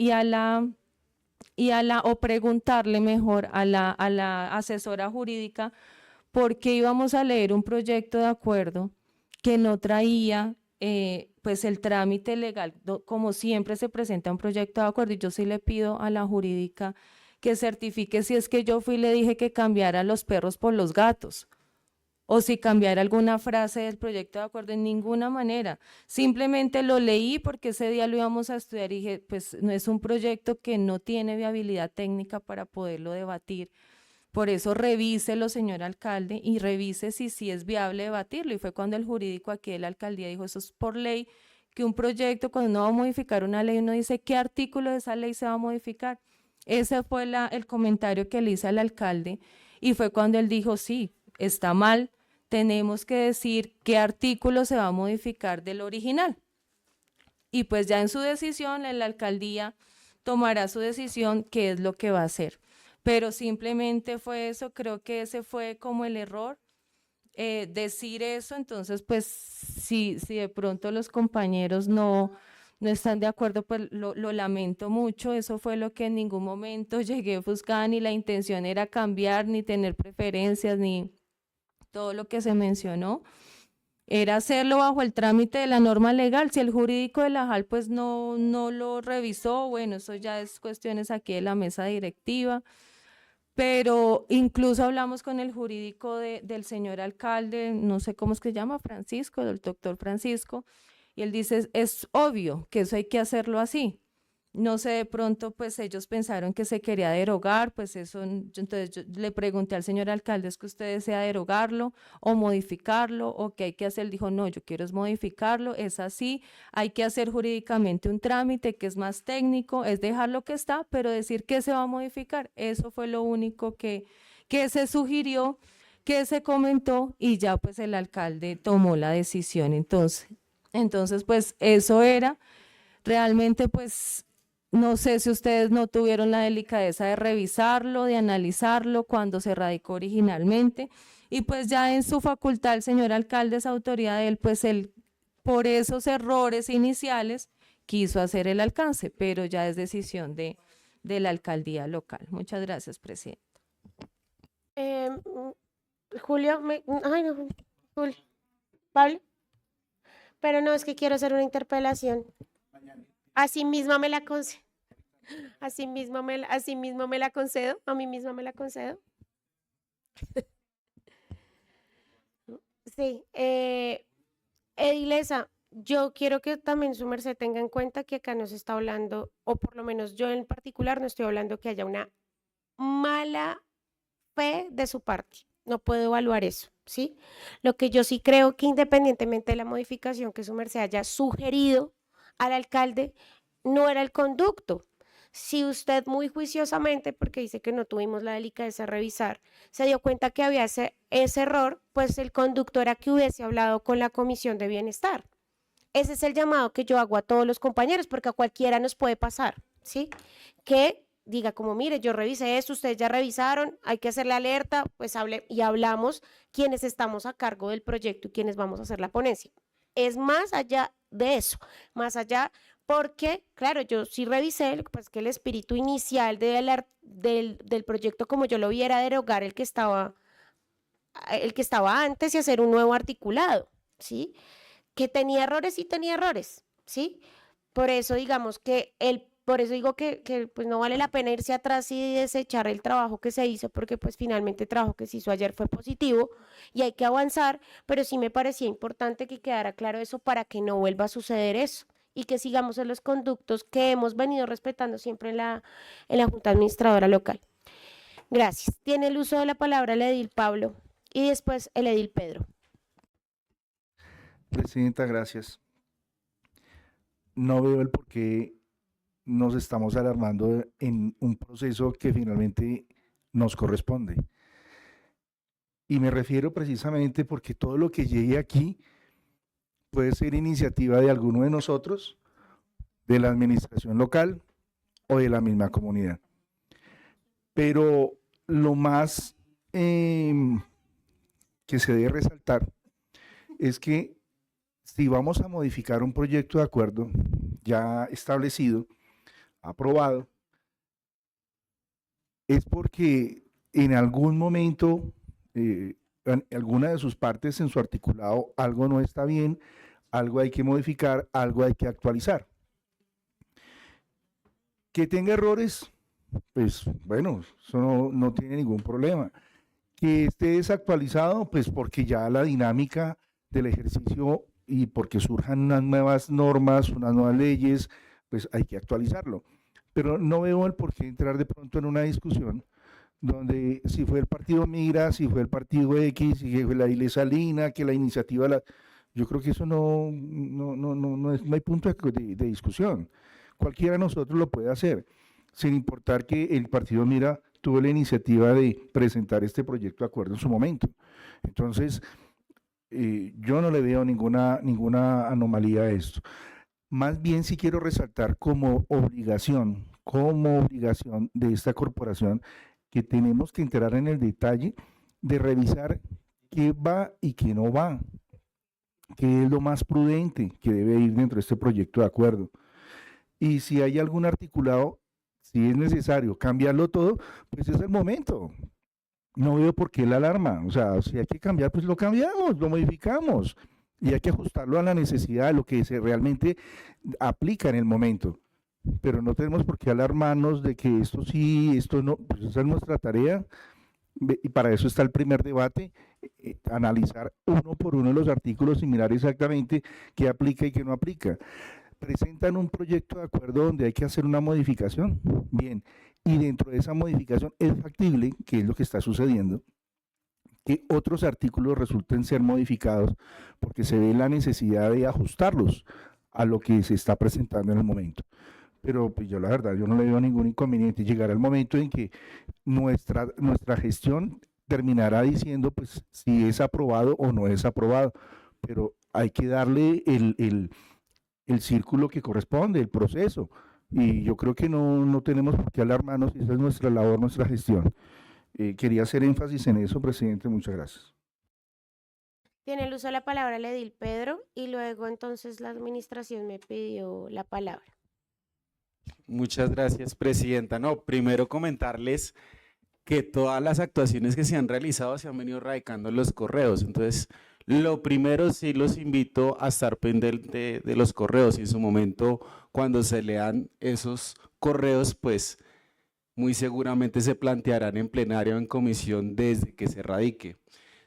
o preguntarle mejor a la asesora jurídica por qué íbamos a leer un proyecto de acuerdo que no traía pues el trámite legal. Como siempre se presenta un proyecto de acuerdo, y yo sí le pido a la jurídica que certifique si es que yo fui y le dije que cambiara los perros por los gatos, o si cambiar alguna frase del proyecto de acuerdo, en ninguna manera. Simplemente lo leí porque ese día lo íbamos a estudiar y dije, pues no es un proyecto que no tiene viabilidad técnica para poderlo debatir. Por eso revíselo, señor alcalde, y revise si sí es viable debatirlo. Y fue cuando el jurídico aquí de la alcaldía dijo, eso es por ley, que un proyecto, cuando uno va a modificar una ley, uno dice qué artículo de esa ley se va a modificar. Ese fue el comentario que le hice al alcalde, y fue cuando él dijo, sí, está mal, tenemos que decir qué artículo se va a modificar del original. Y pues ya en su decisión, la alcaldía tomará su decisión, qué es lo que va a hacer. Pero simplemente fue eso, creo que ese fue como el error, decir eso. Entonces pues si de pronto los compañeros no están de acuerdo, pues lo lamento mucho. Eso fue lo que en ningún momento llegué ofuscada, ni la intención era cambiar, ni tener preferencias, ni todo lo que se mencionó. Era hacerlo bajo el trámite de la norma legal. Si el jurídico de la JAL pues no lo revisó, bueno, eso ya es cuestiones aquí de la mesa directiva. Pero incluso hablamos con el jurídico del señor alcalde, no sé cómo es que se llama, Francisco, del doctor Francisco, y él dice, es obvio que eso hay que hacerlo así. No sé, de pronto pues ellos pensaron que se quería derogar, pues eso, entonces yo le pregunté al señor alcalde, ¿es que usted desea derogarlo o modificarlo o qué hay que hacer? Él dijo, no, yo quiero es modificarlo, es así, hay que hacer jurídicamente un trámite que es más técnico, es dejar lo que está, pero decir que se va a modificar. Eso fue lo único que se sugirió, que se comentó, y ya pues el alcalde tomó la decisión. Entonces pues eso era, realmente pues no sé si ustedes no tuvieron la delicadeza de revisarlo, de analizarlo cuando se radicó originalmente, y pues ya en su facultad el señor alcalde, esa autoridad de él, pues él por esos errores iniciales quiso hacer el alcance, pero ya es decisión de la alcaldía local. Muchas gracias, presidente. Julio, ay no, Julio, Pablo, pero no, es que quiero hacer una interpelación. Así misma me la concedo. Así mismo me la concedo. A mí misma me la concedo. Sí. Edilesa, yo quiero que también su merced tenga en cuenta que acá no se está hablando, o por lo menos yo en particular no estoy hablando que haya una mala fe de su parte. No puedo evaluar eso, ¿sí? Lo que yo sí creo que independientemente de la modificación que su merced haya sugerido al alcalde, no era el conducto. Si usted muy juiciosamente, porque dice que no tuvimos la delicadeza de revisar, se dio cuenta que había ese error, pues el conducto era que hubiese hablado con la Comisión de Bienestar. Ese es el llamado que yo hago a todos los compañeros, porque a cualquiera nos puede pasar, ¿sí? Que diga como, mire, yo revisé esto, ustedes ya revisaron, hay que hacer la alerta, pues hablamos quienes estamos a cargo del proyecto y quienes vamos a hacer la ponencia. Es más allá de eso, más allá, porque, claro, yo sí revisé, pues que el espíritu inicial del proyecto, como yo lo vi, era derogar el que estaba antes y hacer un nuevo articulado, ¿sí? Que tenía errores, sí tenía errores, ¿sí? Por eso digamos que por eso digo que pues no vale la pena irse atrás y desechar el trabajo que se hizo, porque pues finalmente el trabajo que se hizo ayer fue positivo y hay que avanzar, pero sí me parecía importante que quedara claro eso para que no vuelva a suceder eso y que sigamos en los conductos que hemos venido respetando siempre en la Junta Administradora Local. Gracias. Tiene el uso de la palabra el edil Pablo y después el edil Pedro. Presidenta, gracias. No veo el por qué nos estamos alarmando en un proceso que finalmente nos corresponde. Y me refiero precisamente porque todo lo que llegue aquí puede ser iniciativa de alguno de nosotros, de la administración local o de la misma comunidad. Pero lo más que se debe resaltar es que si vamos a modificar un proyecto de acuerdo ya establecido, aprobado, es porque en algún momento, en alguna de sus partes en su articulado, algo no está bien, algo hay que modificar, algo hay que actualizar. Que tenga errores, pues bueno, eso no tiene ningún problema. Que esté desactualizado, pues porque ya la dinámica del ejercicio y porque surjan unas nuevas normas, unas nuevas leyes, pues hay que actualizarlo. Pero no veo el por qué entrar de pronto en una discusión donde si fue el partido Mira, si fue el partido X, si fue la Iglesia Lina, que la iniciativa, yo creo que eso no hay punto de discusión. Cualquiera de nosotros lo puede hacer, sin importar que el partido Mira tuvo la iniciativa de presentar este proyecto de acuerdo en su momento. Entonces, yo no le veo ninguna anomalía a esto. Más bien sí quiero resaltar como obligación de esta corporación que tenemos que entrar en el detalle de revisar qué va y qué no va, qué es lo más prudente que debe ir dentro de este proyecto de acuerdo. Y si hay algún articulado, si es necesario cambiarlo todo, pues es el momento. No veo por qué la alarma. O sea, si hay que cambiar, pues lo cambiamos, lo modificamos. Y hay que ajustarlo a la necesidad de lo que se realmente aplica en el momento. Pero no tenemos por qué alarmarnos de que esto sí, esto no, pues esa es nuestra tarea. Y para eso está el primer debate, analizar uno por uno los artículos y mirar exactamente qué aplica y qué no aplica. Presentan un proyecto de acuerdo donde hay que hacer una modificación, bien, y dentro de esa modificación es factible, que es lo que está sucediendo, que otros artículos resulten ser modificados porque se ve la necesidad de ajustarlos a lo que se está presentando en el momento. Pero pues yo la verdad, yo no le veo ningún inconveniente. Llegará el momento en que nuestra gestión terminará diciendo pues si es aprobado o no es aprobado, pero hay que darle el círculo que corresponde, el proceso. Y yo creo que no tenemos por qué alarmarnos, esa es nuestra labor, nuestra gestión. Quería hacer énfasis en eso, presidente, muchas gracias. Tiene el uso de la palabra el edil Pedro y luego entonces la administración me pidió la palabra. Muchas gracias, presidenta. No, primero comentarles que todas las actuaciones que se han realizado se han venido radicando en los correos. Entonces, lo primero sí los invito a estar pendiente de los correos y en su momento cuando se lean esos correos, pues muy seguramente se plantearán en plenario o en comisión desde que se radique.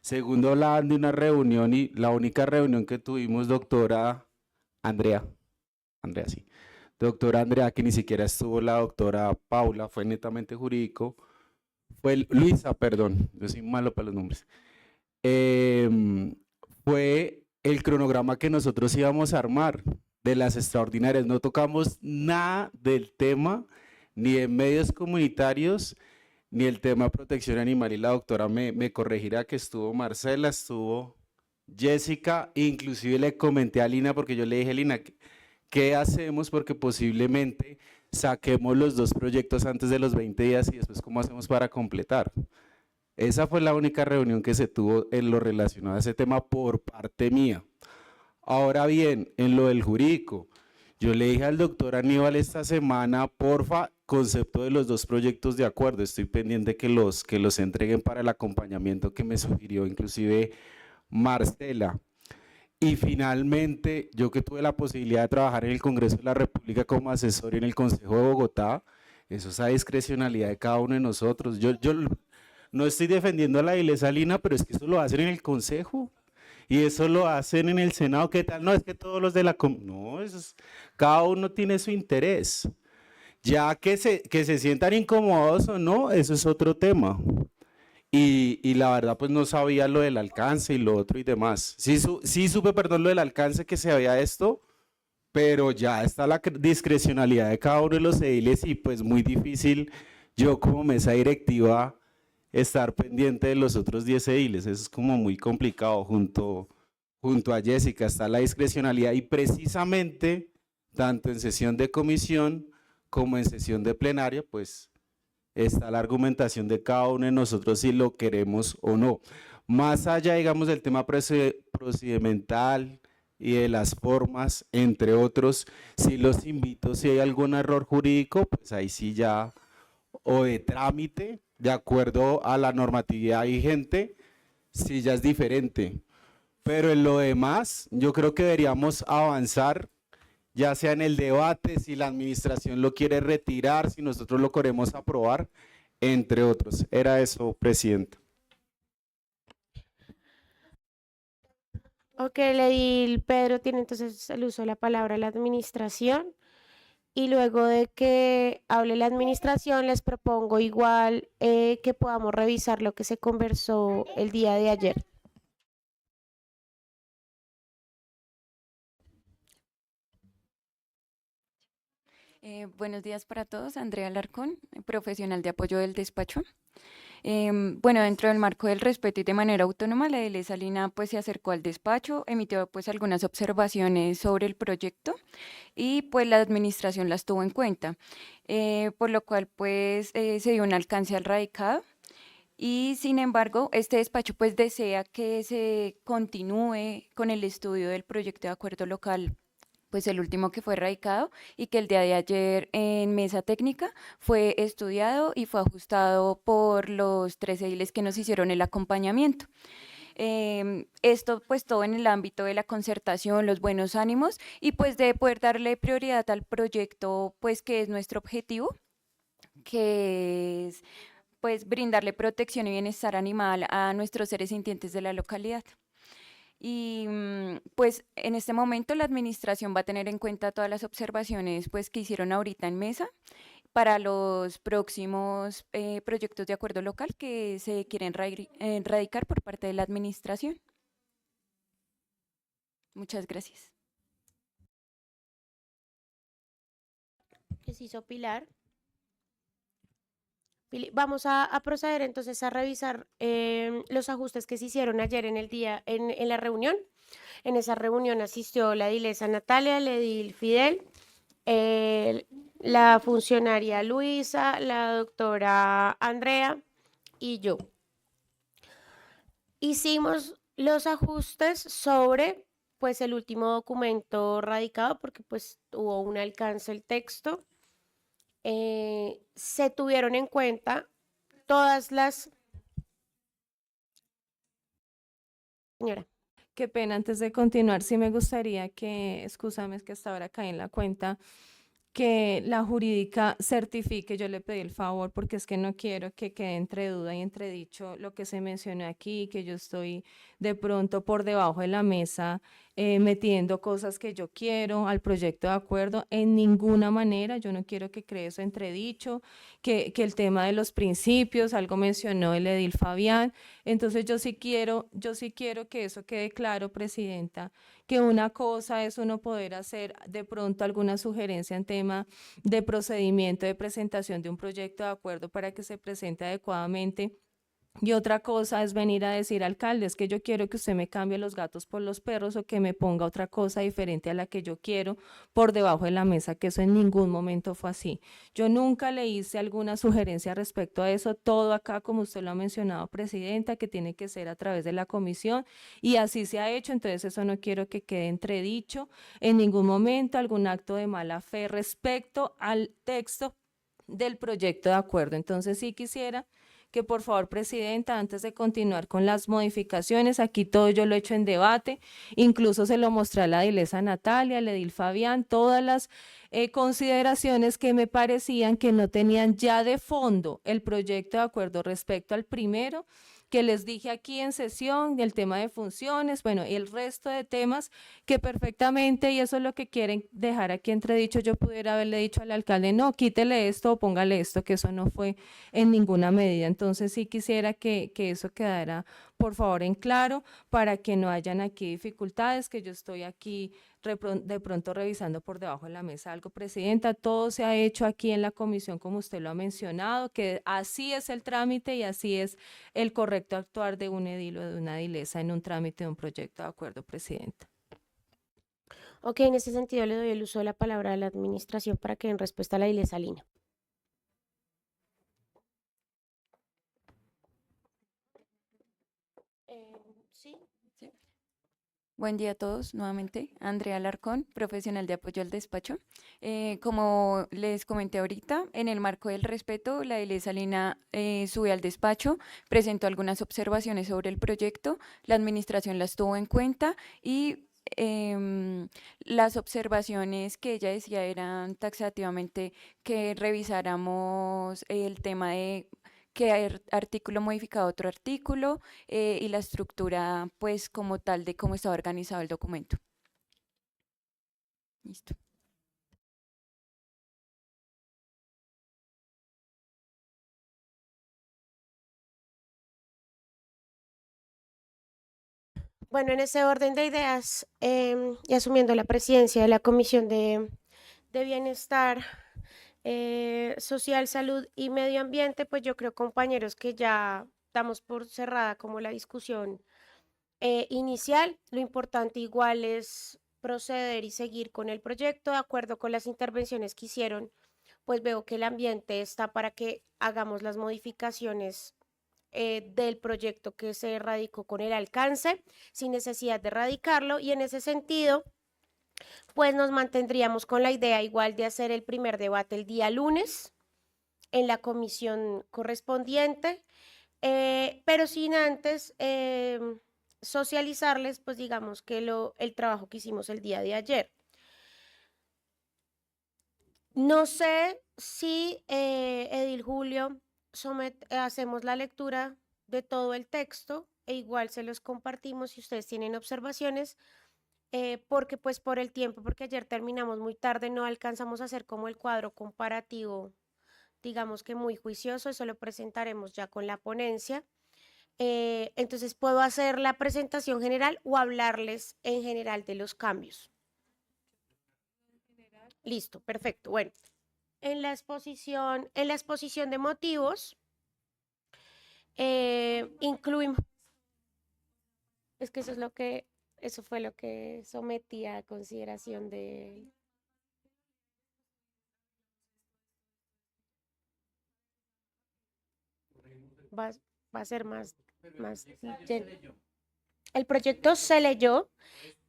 Segundo, hablaban de una reunión y la única reunión que tuvimos, doctora Andrea, sí. Doctora Andrea, que ni siquiera estuvo la doctora Paula, fue netamente jurídico, fue Luisa, perdón, yo soy malo para los nombres, fue el cronograma que nosotros íbamos a armar de las extraordinarias, no tocamos nada del tema, ni de medios comunitarios, ni el tema de protección animal, y la doctora me corregirá que estuvo Marcela, estuvo Jessica, inclusive le comenté a Lina, porque yo le dije, Lina, ¿qué hacemos? Porque posiblemente saquemos los dos proyectos antes de los 20 días y después ¿cómo hacemos para completar? Esa fue la única reunión que se tuvo en lo relacionado a ese tema por parte mía. Ahora bien, en lo del jurídico, yo le dije al doctor Aníbal esta semana, porfa, concepto de los dos proyectos de acuerdo, estoy pendiente que los entreguen para el acompañamiento que me sugirió inclusive Marcela. Y finalmente, yo que tuve la posibilidad de trabajar en el Congreso de la República como asesor y en el Consejo de Bogotá, eso es a discrecionalidad de cada uno de nosotros. Yo no estoy defendiendo a la Iglesia Lina, pero es que eso lo hacen en el Consejo y eso lo hacen en el Senado. ¿Qué tal? No, es que todos los de la... No, cada uno tiene su interés. Ya que se sientan incomodados o no, eso es otro tema. Y la verdad pues no sabía lo del alcance y lo otro y demás. Sí supe, perdón, lo del alcance que se había esto, pero ya está la discrecionalidad de cada uno de los ediles y pues muy difícil yo como mesa directiva estar pendiente de los otros 10 ediles. Eso es como muy complicado. Junto a Jessica está la discrecionalidad y precisamente tanto en sesión de comisión como en sesión de plenaria pues está la argumentación de cada uno de nosotros si lo queremos o no. Más allá, digamos, del tema procedimental y de las formas, entre otros, sí los invito, si hay algún error jurídico, pues ahí sí ya, o de trámite, de acuerdo a la normatividad vigente, sí ya es diferente. Pero en lo demás, yo creo que deberíamos avanzar, ya sea en el debate, si la administración lo quiere retirar, si nosotros lo queremos aprobar, entre otros. Era eso, presidenta. Ok, el edil Pedro tiene entonces el uso de la palabra a la administración. Y luego de que hable la administración, les propongo igual que podamos revisar lo que se conversó el día de ayer. Buenos días para todos. Andrea Alarcón, profesional de apoyo del despacho. Bueno, dentro del marco del respeto y de manera autónoma, la DL Salina pues se acercó al despacho, emitió pues algunas observaciones sobre el proyecto y pues la administración las tuvo en cuenta, por lo cual pues se dio un alcance al radicado. Y sin embargo, este despacho pues desea que se continúe con el estudio del proyecto de acuerdo local, pues el último que fue radicado, y que el día de ayer en mesa técnica fue estudiado y fue ajustado por los 3 ediles que nos hicieron el acompañamiento. Esto pues todo en el ámbito de la concertación, los buenos ánimos y pues de poder darle prioridad al proyecto pues que es nuestro objetivo, que es pues brindarle protección y bienestar animal a nuestros seres sintientes de la localidad. Y pues en este momento la administración va a tener en cuenta todas las observaciones pues que hicieron ahorita en mesa para los próximos proyectos de acuerdo local que se quieren radicar por parte de la administración. Muchas gracias. ¿Qué se hizo Pilar? Vamos a proceder entonces a revisar los ajustes que se hicieron ayer en el día, en la reunión. En esa reunión asistió la edilesa Natalia, el edil Fidel, la funcionaria Luisa, la doctora Andrea y yo. Hicimos los ajustes sobre pues el último documento radicado porque pues tuvo un alcance el texto. Se tuvieron en cuenta todas las... Señora. Qué pena, antes de continuar, sí me gustaría que, excúsame, es que hasta ahora caí en la cuenta, que la jurídica certifique, yo le pedí el favor porque es que no quiero que quede entre duda y entredicho lo que se mencionó aquí, que yo estoy de pronto por debajo de la mesa metiendo cosas que yo quiero al proyecto de acuerdo. En ninguna manera, yo no quiero que quede eso entredicho, que el tema de los principios, algo mencionó el edil Fabián, entonces yo sí quiero que eso quede claro, Presidenta, que una cosa es uno poder hacer de pronto alguna sugerencia en tema de procedimiento de presentación de un proyecto de acuerdo para que se presente adecuadamente. Y otra cosa es venir a decir, alcalde, es que yo quiero que usted me cambie los gatos por los perros o que me ponga otra cosa diferente a la que yo quiero por debajo de la mesa, que eso en ningún momento fue así. Yo nunca le hice alguna sugerencia respecto a eso, todo acá, como usted lo ha mencionado, Presidenta, que tiene que ser a través de la comisión y así se ha hecho, entonces eso no quiero que quede entredicho en ningún momento, algún acto de mala fe respecto al texto del proyecto de acuerdo. Entonces sí quisiera que por favor, Presidenta, antes de continuar con las modificaciones, aquí todo yo lo he hecho en debate, incluso se lo mostré a la edilesa Natalia, al edil Fabián, todas las consideraciones que me parecían que no tenían ya de fondo el proyecto de acuerdo respecto al primero, que les dije aquí en sesión, el tema de funciones, bueno, y el resto de temas que perfectamente, y eso es lo que quieren dejar aquí entredicho, yo pudiera haberle dicho al alcalde, no, quítele esto o póngale esto, que eso no fue en ninguna medida. Entonces sí quisiera que eso quedara, por favor, en claro, para que no hayan aquí dificultades, que yo estoy aquí de pronto revisando por debajo de la mesa algo, Presidenta, todo se ha hecho aquí en la comisión como usted lo ha mencionado, que así es el trámite y así es el correcto actuar de un edil o de una edilesa en un trámite de un proyecto de acuerdo, Presidenta. Ok, en ese sentido le doy el uso de la palabra a la administración para que en respuesta a la edilesa Lina. Sí. Buen día a todos, nuevamente. Andrea Alarcón, profesional de apoyo al despacho. Como les comenté ahorita, en el marco del respeto, la edilesa Lina sube al despacho, presentó algunas observaciones sobre el proyecto, la administración las tuvo en cuenta y las observaciones que ella decía eran taxativamente que revisáramos el tema de qué artículo modificaba otro artículo y la estructura pues como tal de cómo estaba organizado el documento. Listo. Bueno, en ese orden de ideas, y asumiendo la presidencia de la Comisión de Bienestar Social, Salud y Medio Ambiente, pues yo creo, compañeros, que ya damos por cerrada como la discusión inicial. Lo importante igual es proceder y seguir con el proyecto. De acuerdo con las intervenciones que hicieron, pues veo que el ambiente está para que hagamos las modificaciones del proyecto que se radicó con el alcance, sin necesidad de radicarlo, y en ese sentido, pues nos mantendríamos con la idea igual de hacer el primer debate el día lunes en la comisión correspondiente, pero sin antes socializarles, pues digamos que el trabajo que hicimos el día de ayer. No sé si Edil Julio hacemos la lectura de todo el texto e igual se los compartimos si ustedes tienen observaciones, porque pues por el tiempo, porque ayer terminamos muy tarde, no alcanzamos a hacer como el cuadro comparativo, digamos que muy juicioso, eso lo presentaremos ya con la ponencia. Entonces puedo hacer la presentación general o hablarles en general de los cambios. Listo, perfecto. Bueno, en la exposición de motivos incluimos, es que eso fue lo que sometí a consideración de... Va a ser más lleno. El proyecto se leyó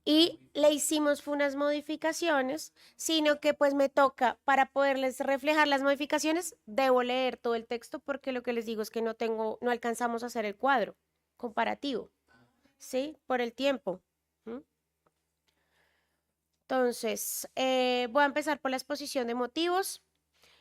y le hicimos unas modificaciones, sino que pues me toca, para poderles reflejar las modificaciones, debo leer todo el texto, porque lo que les digo es que no alcanzamos a hacer el cuadro comparativo, ¿sí? Por el tiempo. Entonces, voy a empezar por la exposición de motivos.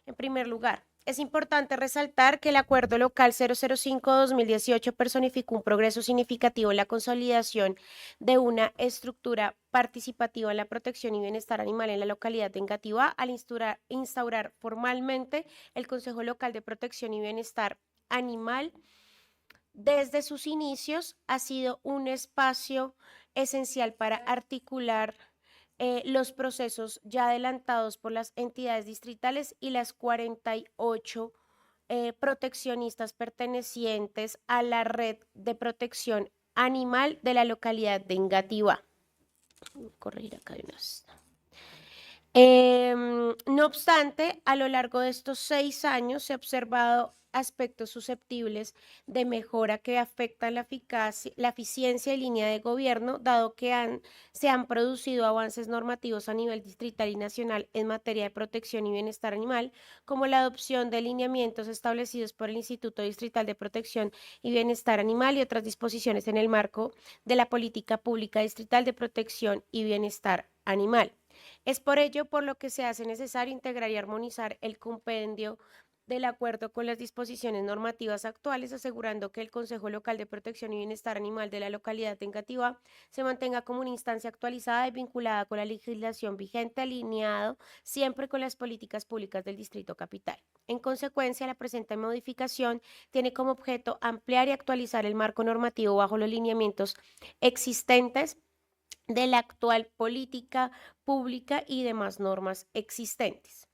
En primer lugar, es importante resaltar que el Acuerdo Local 005-2018 personificó un progreso significativo en la consolidación de una estructura participativa en la protección y bienestar animal en la localidad de Engativá, al instaurar formalmente el Consejo Local de Protección y Bienestar Animal. Desde sus inicios ha sido un espacio esencial para articular los procesos ya adelantados por las entidades distritales y las 48 proteccionistas pertenecientes a la red de protección animal de la localidad de Engativá. Voy a corregir acá de unas. No obstante, a lo largo de estos 6 años se ha observado aspectos susceptibles de mejora que afectan la eficiencia y línea de gobierno, dado que se han producido avances normativos a nivel distrital y nacional en materia de protección y bienestar animal, como la adopción de lineamientos establecidos por el Instituto Distrital de Protección y Bienestar Animal y otras disposiciones en el marco de la Política Pública Distrital de Protección y Bienestar Animal. Es por ello por lo que se hace necesario integrar y armonizar el compendio del acuerdo con las disposiciones normativas actuales, asegurando que el Consejo Local de Protección y Bienestar Animal de la localidad de Engativá se mantenga como una instancia actualizada y vinculada con la legislación vigente, alineado siempre con las políticas públicas del Distrito Capital. En consecuencia, la presente modificación tiene como objeto ampliar y actualizar el marco normativo bajo los lineamientos existentes de la actual política pública y demás normas existentes.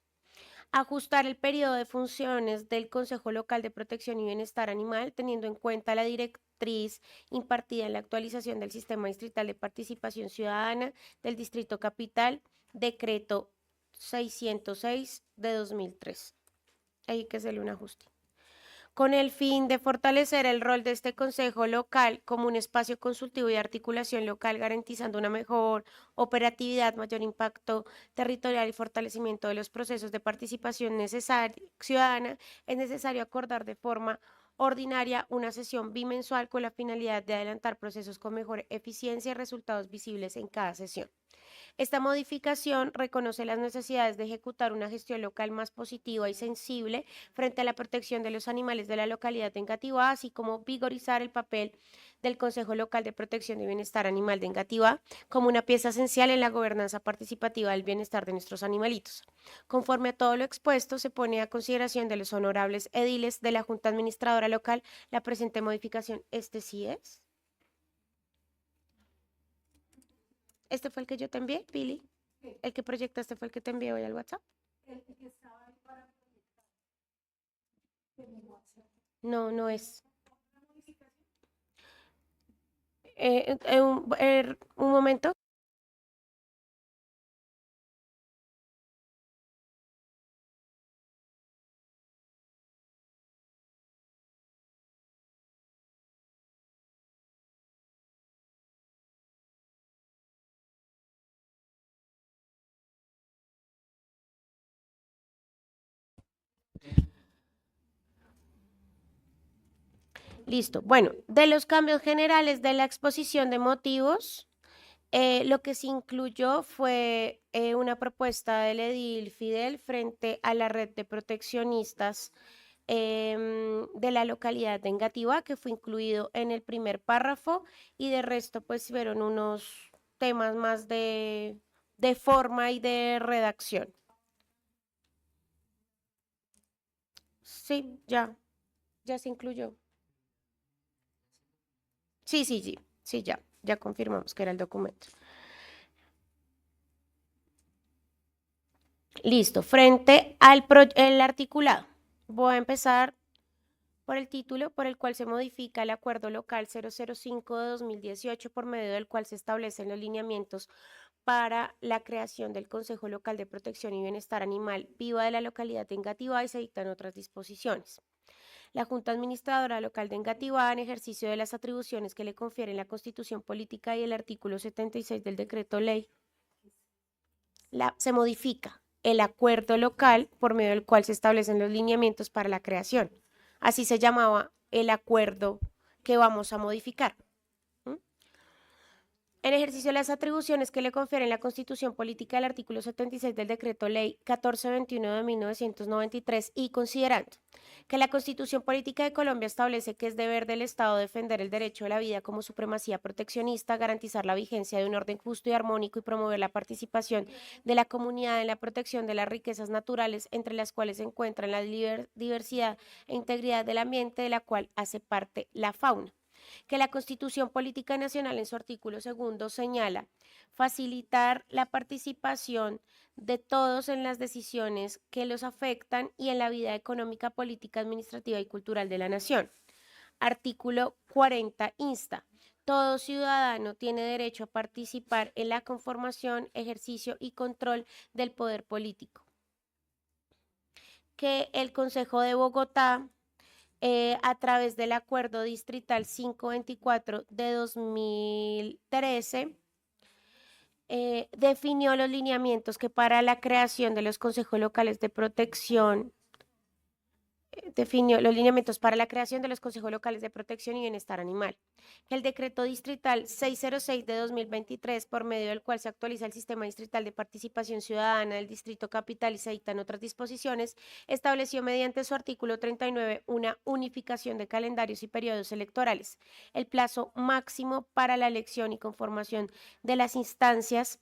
Ajustar el periodo de funciones del Consejo Local de Protección y Bienestar Animal, teniendo en cuenta la directriz impartida en la actualización del Sistema Distrital de Participación Ciudadana del Distrito Capital, Decreto 606 de 2003. Hay que hacerle un ajuste. Con el fin de fortalecer el rol de este Consejo Local como un espacio consultivo y de articulación local, garantizando una mejor operatividad, mayor impacto territorial y fortalecimiento de los procesos de participación ciudadana, es necesario acordar de forma ordinaria una sesión bimensual con la finalidad de adelantar procesos con mejor eficiencia y resultados visibles en cada sesión. Esta modificación reconoce las necesidades de ejecutar una gestión local más positiva y sensible frente a la protección de los animales de la localidad de Engativá, así como vigorizar el papel del Consejo Local de Protección y Bienestar Animal de Engativá como una pieza esencial en la gobernanza participativa del bienestar de nuestros animalitos. Conforme a todo lo expuesto, se pone a consideración de los honorables ediles de la Junta Administradora Local la presente modificación. ¿Este sí es? ¿Este fue el que yo te envié, Pili? ¿El que proyectaste fue el que te envié hoy al WhatsApp? No, no es. Un momento. Listo. Bueno, de los cambios generales de la exposición de motivos, lo que se incluyó fue una propuesta del edil Fidel frente a la red de proteccionistas de la localidad de Engativá, que fue incluido en el primer párrafo, y de resto pues vieron unos temas más de forma y de redacción. Sí, ya se incluyó. Sí, ya confirmamos que era el documento. Listo, frente al el articulado. Voy a empezar por el título por el cual se modifica el Acuerdo Local 005 de 2018, por medio del cual se establecen los lineamientos para la creación del Consejo Local de Protección y Bienestar Animal Viva de la localidad de Engativá, y se dictan otras disposiciones. La Junta Administradora Local de Engativá, en ejercicio de las atribuciones que le confieren la Constitución Política y el artículo 76 del Decreto Ley, se modifica el acuerdo local por medio del cual se establecen los lineamientos para la creación. Así se llamaba el acuerdo que vamos a modificar. En ejercicio de las atribuciones que le confieren la Constitución Política, el artículo 76 del Decreto Ley 1421 de 1993, y considerando que la Constitución Política de Colombia establece que es deber del Estado defender el derecho a la vida como supremacía proteccionista, garantizar la vigencia de un orden justo y armónico y promover la participación de la comunidad en la protección de las riquezas naturales, entre las cuales se encuentran la diversidad e integridad del ambiente, de la cual hace parte la fauna. Que la Constitución Política Nacional, en su artículo 2, señala facilitar la participación de todos en las decisiones que los afectan y en la vida económica, política, administrativa y cultural de la nación. Artículo 40 insta: todo ciudadano tiene derecho a participar en la conformación, ejercicio y control del poder político. Que el Consejo de Bogotá, a través del Acuerdo Distrital 524 de 2013, definió los lineamientos que para la creación de los consejos locales de protección, definió los lineamientos para la creación de los consejos locales de protección y bienestar animal. El decreto distrital 606 de 2023, por medio del cual se actualiza el sistema distrital de participación ciudadana del Distrito Capital y se dictan otras disposiciones, estableció mediante su artículo 39 una unificación de calendarios y periodos electorales. El plazo máximo para la elección y conformación de las instancias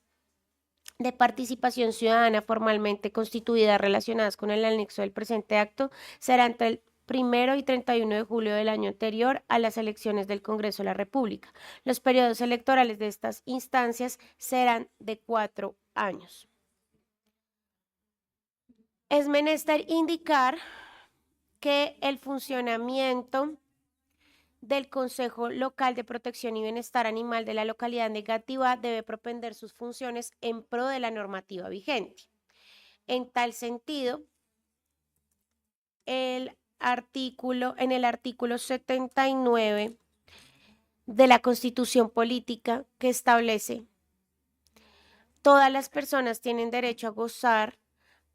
de participación ciudadana formalmente constituidas relacionadas con el anexo del presente acto será entre el 1 y 31 de julio del año anterior a las elecciones del Congreso de la República. Los periodos electorales de estas instancias serán de 4 años. Es menester indicar que el funcionamiento del Consejo Local de Protección y Bienestar Animal de la localidad de Engativá debe propender sus funciones en pro de la normativa vigente. En tal sentido, en el artículo 79 de la Constitución Política, que establece: todas las personas tienen derecho a gozar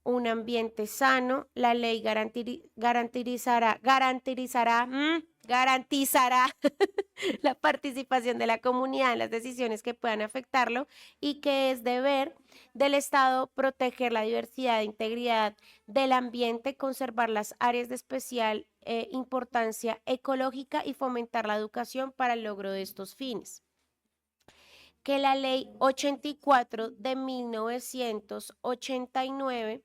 un ambiente sano. La ley garantizará la participación de la comunidad en las decisiones que puedan afectarlo y que es deber del Estado proteger la diversidad e integridad del ambiente, conservar las áreas de especial importancia ecológica y fomentar la educación para el logro de estos fines. Que la ley 84 de 1989,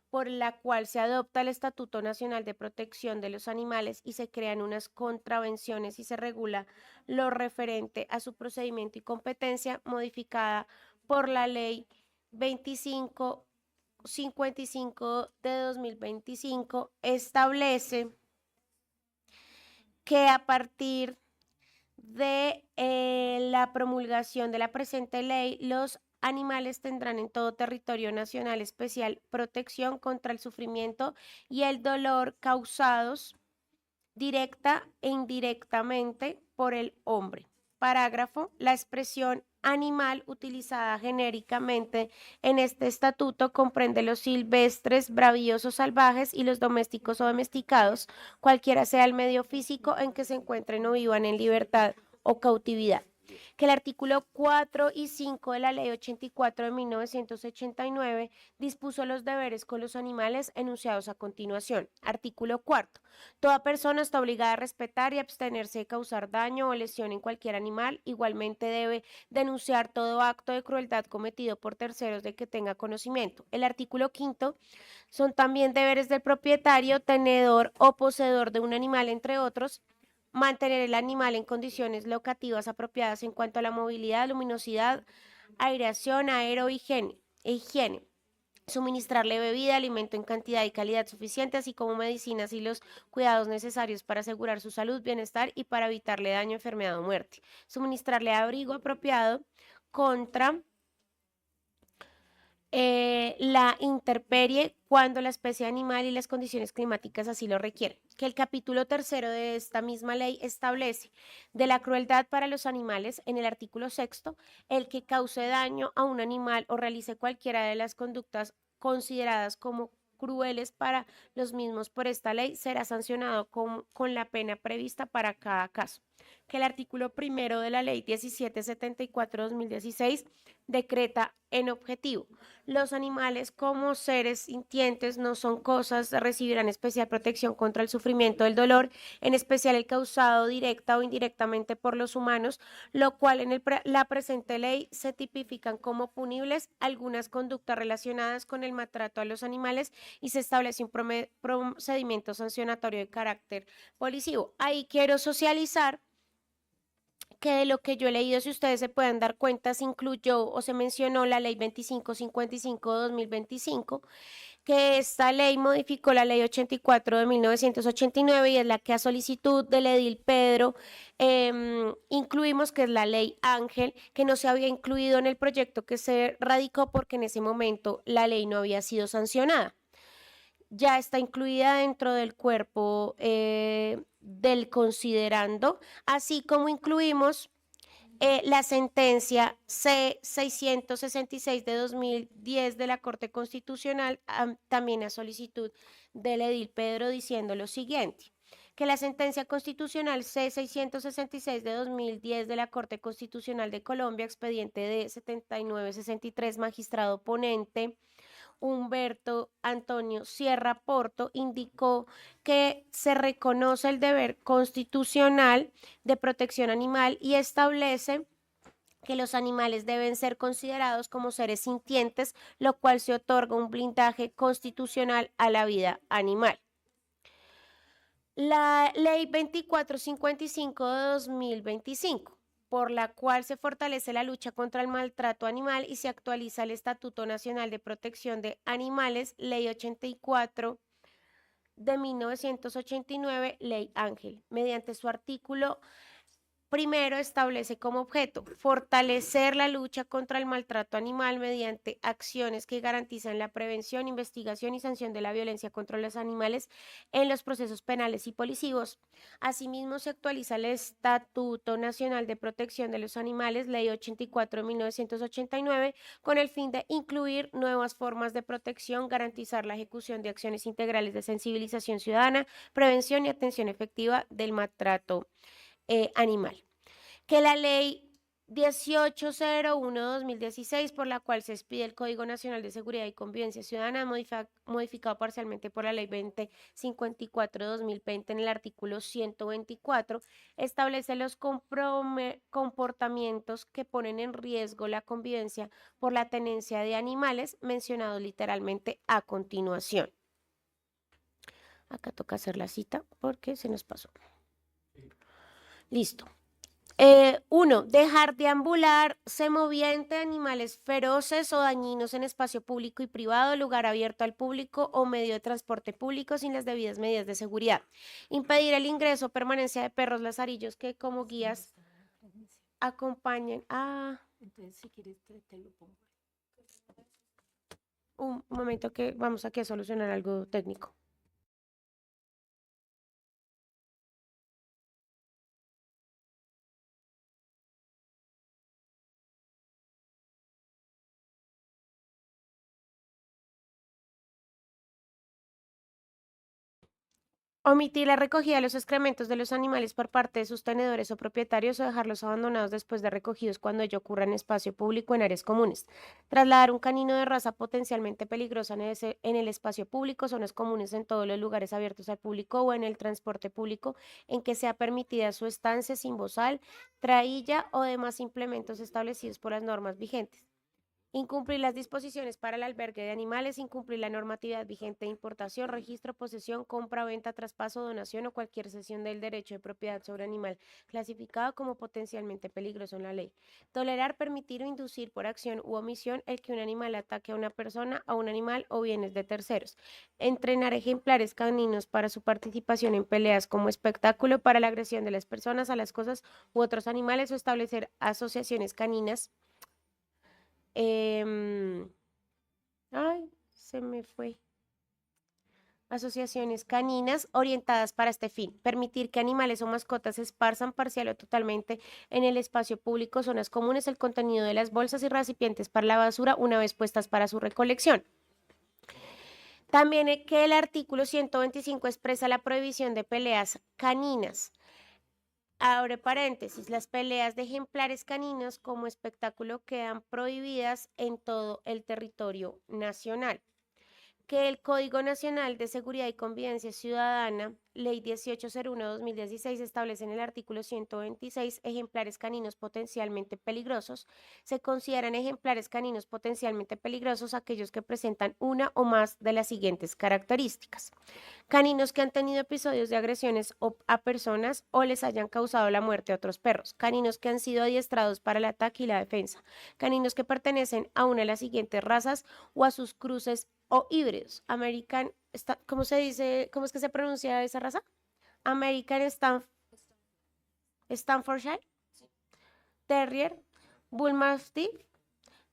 por la cual se adopta el Estatuto Nacional de Protección de los Animales y se crean unas contravenciones y se regula lo referente a su procedimiento y competencia, modificada por la ley 2555 de 2025, establece que a partir de la promulgación de la presente ley, los animales tendrán en todo territorio nacional especial protección contra el sufrimiento y el dolor causados directa e indirectamente por el hombre. Parágrafo. La expresión animal utilizada genéricamente en este estatuto comprende los silvestres, bravíos o salvajes y los domésticos o domesticados, cualquiera sea el medio físico en que se encuentren o vivan en libertad o cautividad. Que el artículo 4 y 5 de la ley 84 de 1989 dispuso los deberes con los animales enunciados a continuación. Artículo 4. Toda persona está obligada a respetar y abstenerse de causar daño o lesión en cualquier animal. Igualmente debe denunciar todo acto de crueldad cometido por terceros de que tenga conocimiento. El artículo 5. Son también deberes del propietario, tenedor o poseedor de un animal, entre otros, mantener el animal en condiciones locativas apropiadas en cuanto a la movilidad, luminosidad, aireación, higiene. Suministrarle bebida, alimento en cantidad y calidad suficiente, así como medicinas y los cuidados necesarios para asegurar su salud, bienestar y para evitarle daño, enfermedad o muerte. Suministrarle abrigo apropiado contra la intemperie cuando la especie animal y las condiciones climáticas así lo requieren. Que el capítulo 3 de esta misma ley establece de la crueldad para los animales en el artículo 6, el que cause daño a un animal o realice cualquiera de las conductas consideradas como crueles para los mismos por esta ley será sancionado con la pena prevista para cada caso. Que el artículo 1 de la ley 1774/2016 decreta en objetivo: los animales como seres sintientes no son cosas, recibirán especial protección contra el sufrimiento del dolor, en especial el causado directa o indirectamente por los humanos, lo cual en la presente ley se tipifican como punibles algunas conductas relacionadas con el maltrato a los animales y se establece un procedimiento sancionatorio de carácter policivo. Ahí quiero socializar que de lo que yo he leído, si ustedes se pueden dar cuenta, se incluyó o se mencionó la ley 2555 de 2025, que esta ley modificó la ley 84 de 1989 y es la que a solicitud del edil Pedro incluimos, que es la ley Ángel, que no se había incluido en el proyecto que se radicó porque en ese momento la ley no había sido sancionada. Ya está incluida dentro del cuerpo del considerando, así como incluimos la sentencia C-666 de 2010 de la Corte Constitucional, también a solicitud del edil Pedro, diciendo lo siguiente: que la sentencia constitucional C-666 de 2010 de la Corte Constitucional de Colombia, expediente de 7963, magistrado ponente Humberto Antonio Sierra Porto, indicó que se reconoce el deber constitucional de protección animal y establece que los animales deben ser considerados como seres sintientes, lo cual se otorga un blindaje constitucional a la vida animal. La ley 2455 de 2025, por la cual se fortalece la lucha contra el maltrato animal y se actualiza el Estatuto Nacional de Protección de Animales, ley 84 de 1989, ley Ángel, mediante su artículo Primero, establece como objeto fortalecer la lucha contra el maltrato animal mediante acciones que garantizan la prevención, investigación y sanción de la violencia contra los animales en los procesos penales y policivos. Asimismo, se actualiza el Estatuto Nacional de Protección de los Animales, Ley 84 de 1989, con el fin de incluir nuevas formas de protección, garantizar la ejecución de acciones integrales de sensibilización ciudadana, prevención y atención efectiva del maltrato animal. Que la ley 1801-2016, por la cual se expide el Código Nacional de Seguridad y Convivencia Ciudadana, modificado parcialmente por la ley 2054-2020 en el artículo 124, establece los comportamientos que ponen en riesgo la convivencia por la tenencia de animales, mencionados literalmente a continuación. Acá toca hacer la cita porque se nos pasó. Listo. 1. Dejar de ambularse moviente de animales feroces o dañinos en espacio público y privado, lugar abierto al público o medio de transporte público sin las debidas medidas de seguridad. Impedir el ingreso o permanencia de perros lazarillos que como guías acompañen a... Entonces, si quieres, te lo pongo. Un momento que vamos aquí a solucionar algo técnico. Omitir la recogida de los excrementos de los animales por parte de sus tenedores o propietarios o dejarlos abandonados después de recogidos cuando ello ocurra en espacio público o en áreas comunes. Trasladar un canino de raza potencialmente peligrosa en el espacio público, zonas comunes en todos los lugares abiertos al público o en el transporte público en que sea permitida su estancia sin bozal, trailla o demás implementos establecidos por las normas vigentes. Incumplir las disposiciones para el albergue de animales, incumplir la normatividad vigente de importación, registro, posesión, compra, venta, traspaso, donación o cualquier cesión del derecho de propiedad sobre animal clasificado como potencialmente peligroso en la ley. Tolerar, permitir o inducir por acción u omisión el que un animal ataque a una persona, a un animal o bienes de terceros. Entrenar ejemplares caninos para su participación en peleas como espectáculo para la agresión de las personas a las cosas u otros animales o establecer asociaciones caninas. Ay, se me fue. Asociaciones caninas orientadas para este fin. Permitir que animales o mascotas esparzan parcial o totalmente en el espacio público, zonas comunes, el contenido de las bolsas y recipientes para la basura una vez puestas para su recolección. También que el artículo 125 expresa la prohibición de peleas caninas. Abre paréntesis, las peleas de ejemplares caninos como espectáculo quedan prohibidas en todo el territorio nacional. Que el Código Nacional de Seguridad y Convivencia Ciudadana, Ley 1801-2016, establece en el artículo 126 ejemplares caninos potencialmente peligrosos. Se consideran ejemplares caninos potencialmente peligrosos aquellos que presentan una o más de las siguientes características. Caninos que han tenido episodios de agresiones a personas o les hayan causado la muerte a otros perros. Caninos que han sido adiestrados para el ataque y la defensa. Caninos que pertenecen a una de las siguientes razas o a sus cruces o híbridos. American, ¿cómo se dice? ¿Cómo es que se pronuncia esa raza? American Staffordshire Terrier, Bull Mastiff,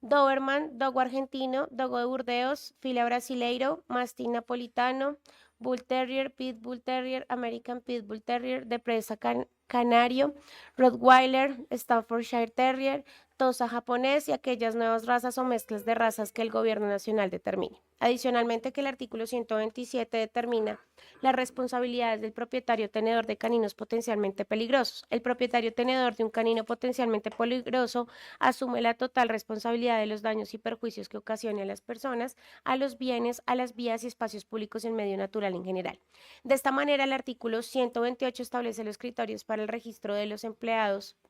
Doberman, Dogo argentino, Dogo de Burdeos, Fila brasileiro, Mastín napolitano, Bull Terrier, Pit Bull Terrier, American Pit Bull Terrier, de presa canario, Rottweiler, Staffordshire Terrier, Tosa japonés y aquellas nuevas razas o mezclas de razas que el gobierno nacional determine. Adicionalmente, que el artículo 127 determina las responsabilidades del propietario tenedor de caninos potencialmente peligrosos. El propietario tenedor de un canino potencialmente peligroso asume la total responsabilidad de los daños y perjuicios que ocasione a las personas, a los bienes, a las vías y espacios públicos y el medio natural en general. De esta manera, el artículo 128 establece los criterios para el registro de los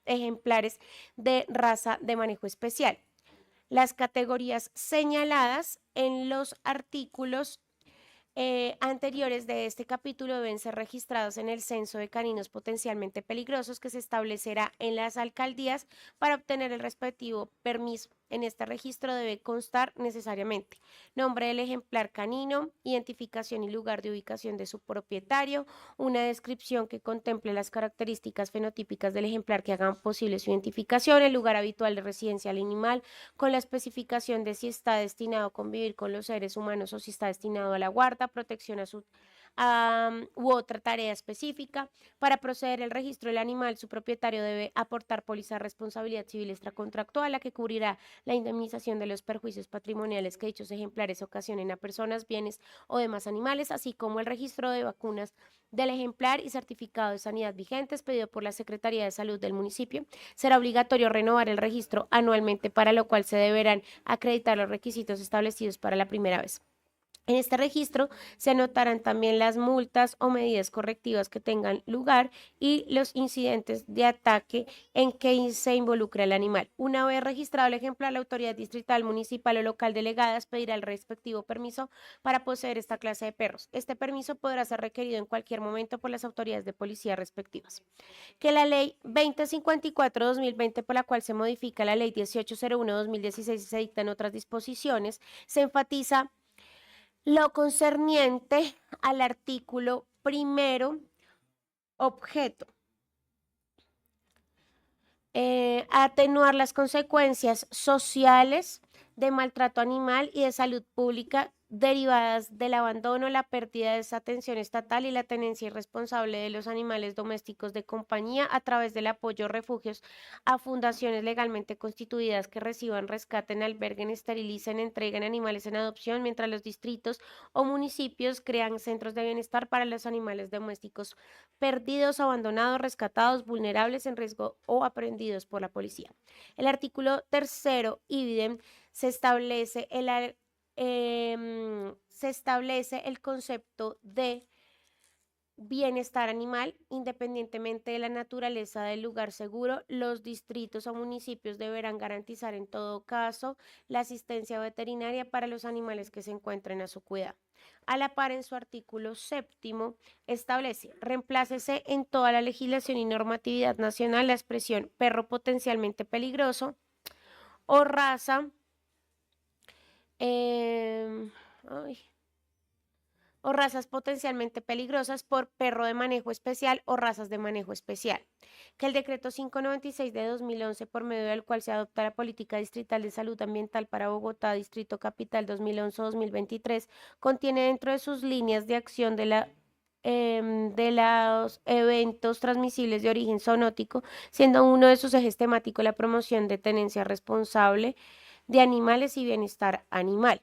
ejemplares de raza de manejo especial. Las categorías señaladas en los artículos anteriores de este capítulo deben ser registrados en el censo de caninos potencialmente peligrosos que se establecerá en las alcaldías para obtener el respectivo permiso En este registro debe constar necesariamente nombre del ejemplar canino, identificación y lugar de ubicación de su propietario, una descripción que contemple las características fenotípicas del ejemplar que hagan posible su identificación, el lugar habitual de residencia del animal, con la especificación de si está destinado a convivir con los seres humanos o si está destinado a la guarda, protección u otra tarea específica. Para proceder el registro del animal, su propietario debe aportar póliza de responsabilidad civil extracontractual, la que cubrirá la indemnización de los perjuicios patrimoniales que dichos ejemplares ocasionen a personas, bienes o demás animales, así como el registro de vacunas del ejemplar y certificado de sanidad vigentes pedido por la Secretaría de Salud del municipio. Será obligatorio renovar el registro anualmente, para lo cual se deberán acreditar los requisitos establecidos para la primera vez. En este registro se anotarán también las multas o medidas correctivas que tengan lugar y los incidentes de ataque en que se involucra el animal. Una vez registrado el ejemplar, la autoridad distrital, municipal o local delegada pedirá el respectivo permiso para poseer esta clase de perros. Este permiso podrá ser requerido en cualquier momento por las autoridades de policía respectivas. Que la ley 2054-2020, por la cual se modifica la ley 1801-2016 y se dictan otras disposiciones, se enfatiza lo concerniente al artículo primero, objeto. Atenuar las consecuencias sociales de maltrato animal y de salud pública derivadas del abandono, la pérdida de esa atención estatal y la tenencia irresponsable de los animales domésticos de compañía a través del apoyo a refugios a fundaciones legalmente constituidas que reciban, rescaten, alberguen, esterilicen, entreguen animales en adopción, mientras los distritos o municipios crean centros de bienestar para los animales domésticos perdidos, abandonados, rescatados, vulnerables, en riesgo o aprehendidos por la policía. El artículo tercero, idem, se establece el concepto de bienestar animal. Independientemente de la naturaleza del lugar seguro, los distritos o municipios deberán garantizar en todo caso la asistencia veterinaria para los animales que se encuentren a su cuidado. A la par, en su artículo séptimo, establece: reemplácese en toda la legislación y normatividad nacional la expresión perro potencialmente peligroso o raza o razas potencialmente peligrosas por perro de manejo especial o razas de manejo especial. Que el decreto 596 de 2011, por medio del cual se adopta la política distrital de salud ambiental para Bogotá, Distrito Capital 2011-2023, contiene dentro de sus líneas de acción de los eventos transmisibles de origen zoonótico, siendo uno de sus ejes temáticos la promoción de tenencia responsable de animales y bienestar animal.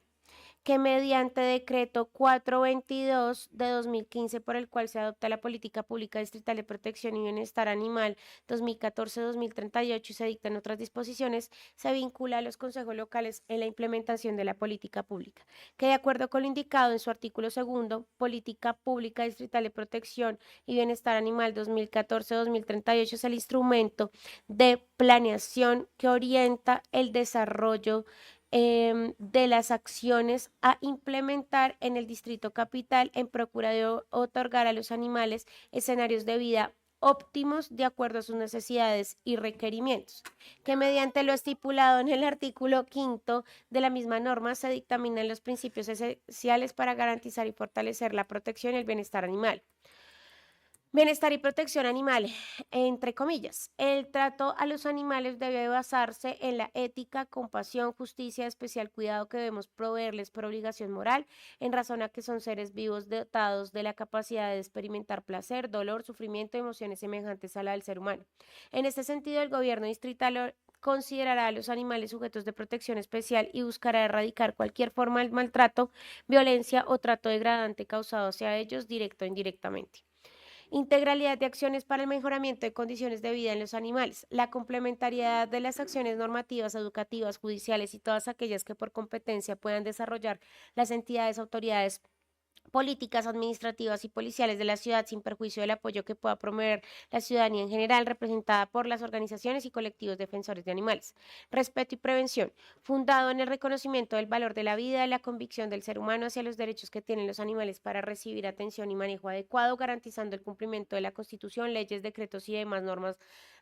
Que mediante decreto 422 de 2015, por el cual se adopta la política pública distrital de protección y bienestar animal 2014-2038 y se dictan otras disposiciones, se vincula a los consejos locales en la implementación de la política pública. Que de acuerdo con lo indicado en su artículo segundo, política pública distrital de protección y bienestar animal 2014-2038 es el instrumento de planeación que orienta el desarrollo de las acciones a implementar en el Distrito Capital en procura de otorgar a los animales escenarios de vida óptimos de acuerdo a sus necesidades y requerimientos. Que mediante lo estipulado en el artículo quinto de la misma norma se dictaminan los principios esenciales para garantizar y fortalecer la protección y el bienestar animal. Bienestar y protección animal, entre comillas. El trato a los animales debe basarse en la ética, compasión, justicia, especial cuidado que debemos proveerles por obligación moral, en razón a que son seres vivos dotados de la capacidad de experimentar placer, dolor, sufrimiento y emociones semejantes a la del ser humano. En este sentido, el gobierno distrital considerará a los animales sujetos de protección especial y buscará erradicar cualquier forma de maltrato, violencia o trato degradante causado hacia ellos, directo o indirectamente. Integralidad de acciones para el mejoramiento de condiciones de vida en los animales. La complementariedad de las acciones normativas, educativas, judiciales y todas aquellas que por competencia puedan desarrollar las entidades, autoridades políticas administrativas y policiales de la ciudad sin perjuicio del apoyo que pueda promover la ciudadanía en general, representada por las organizaciones y colectivos defensores de animales. Respeto y prevención, fundado en el reconocimiento del valor de la vida, la convicción del ser humano hacia los derechos que tienen los animales para recibir atención y manejo adecuado, garantizando el cumplimiento de la Constitución, leyes, decretos y demás normas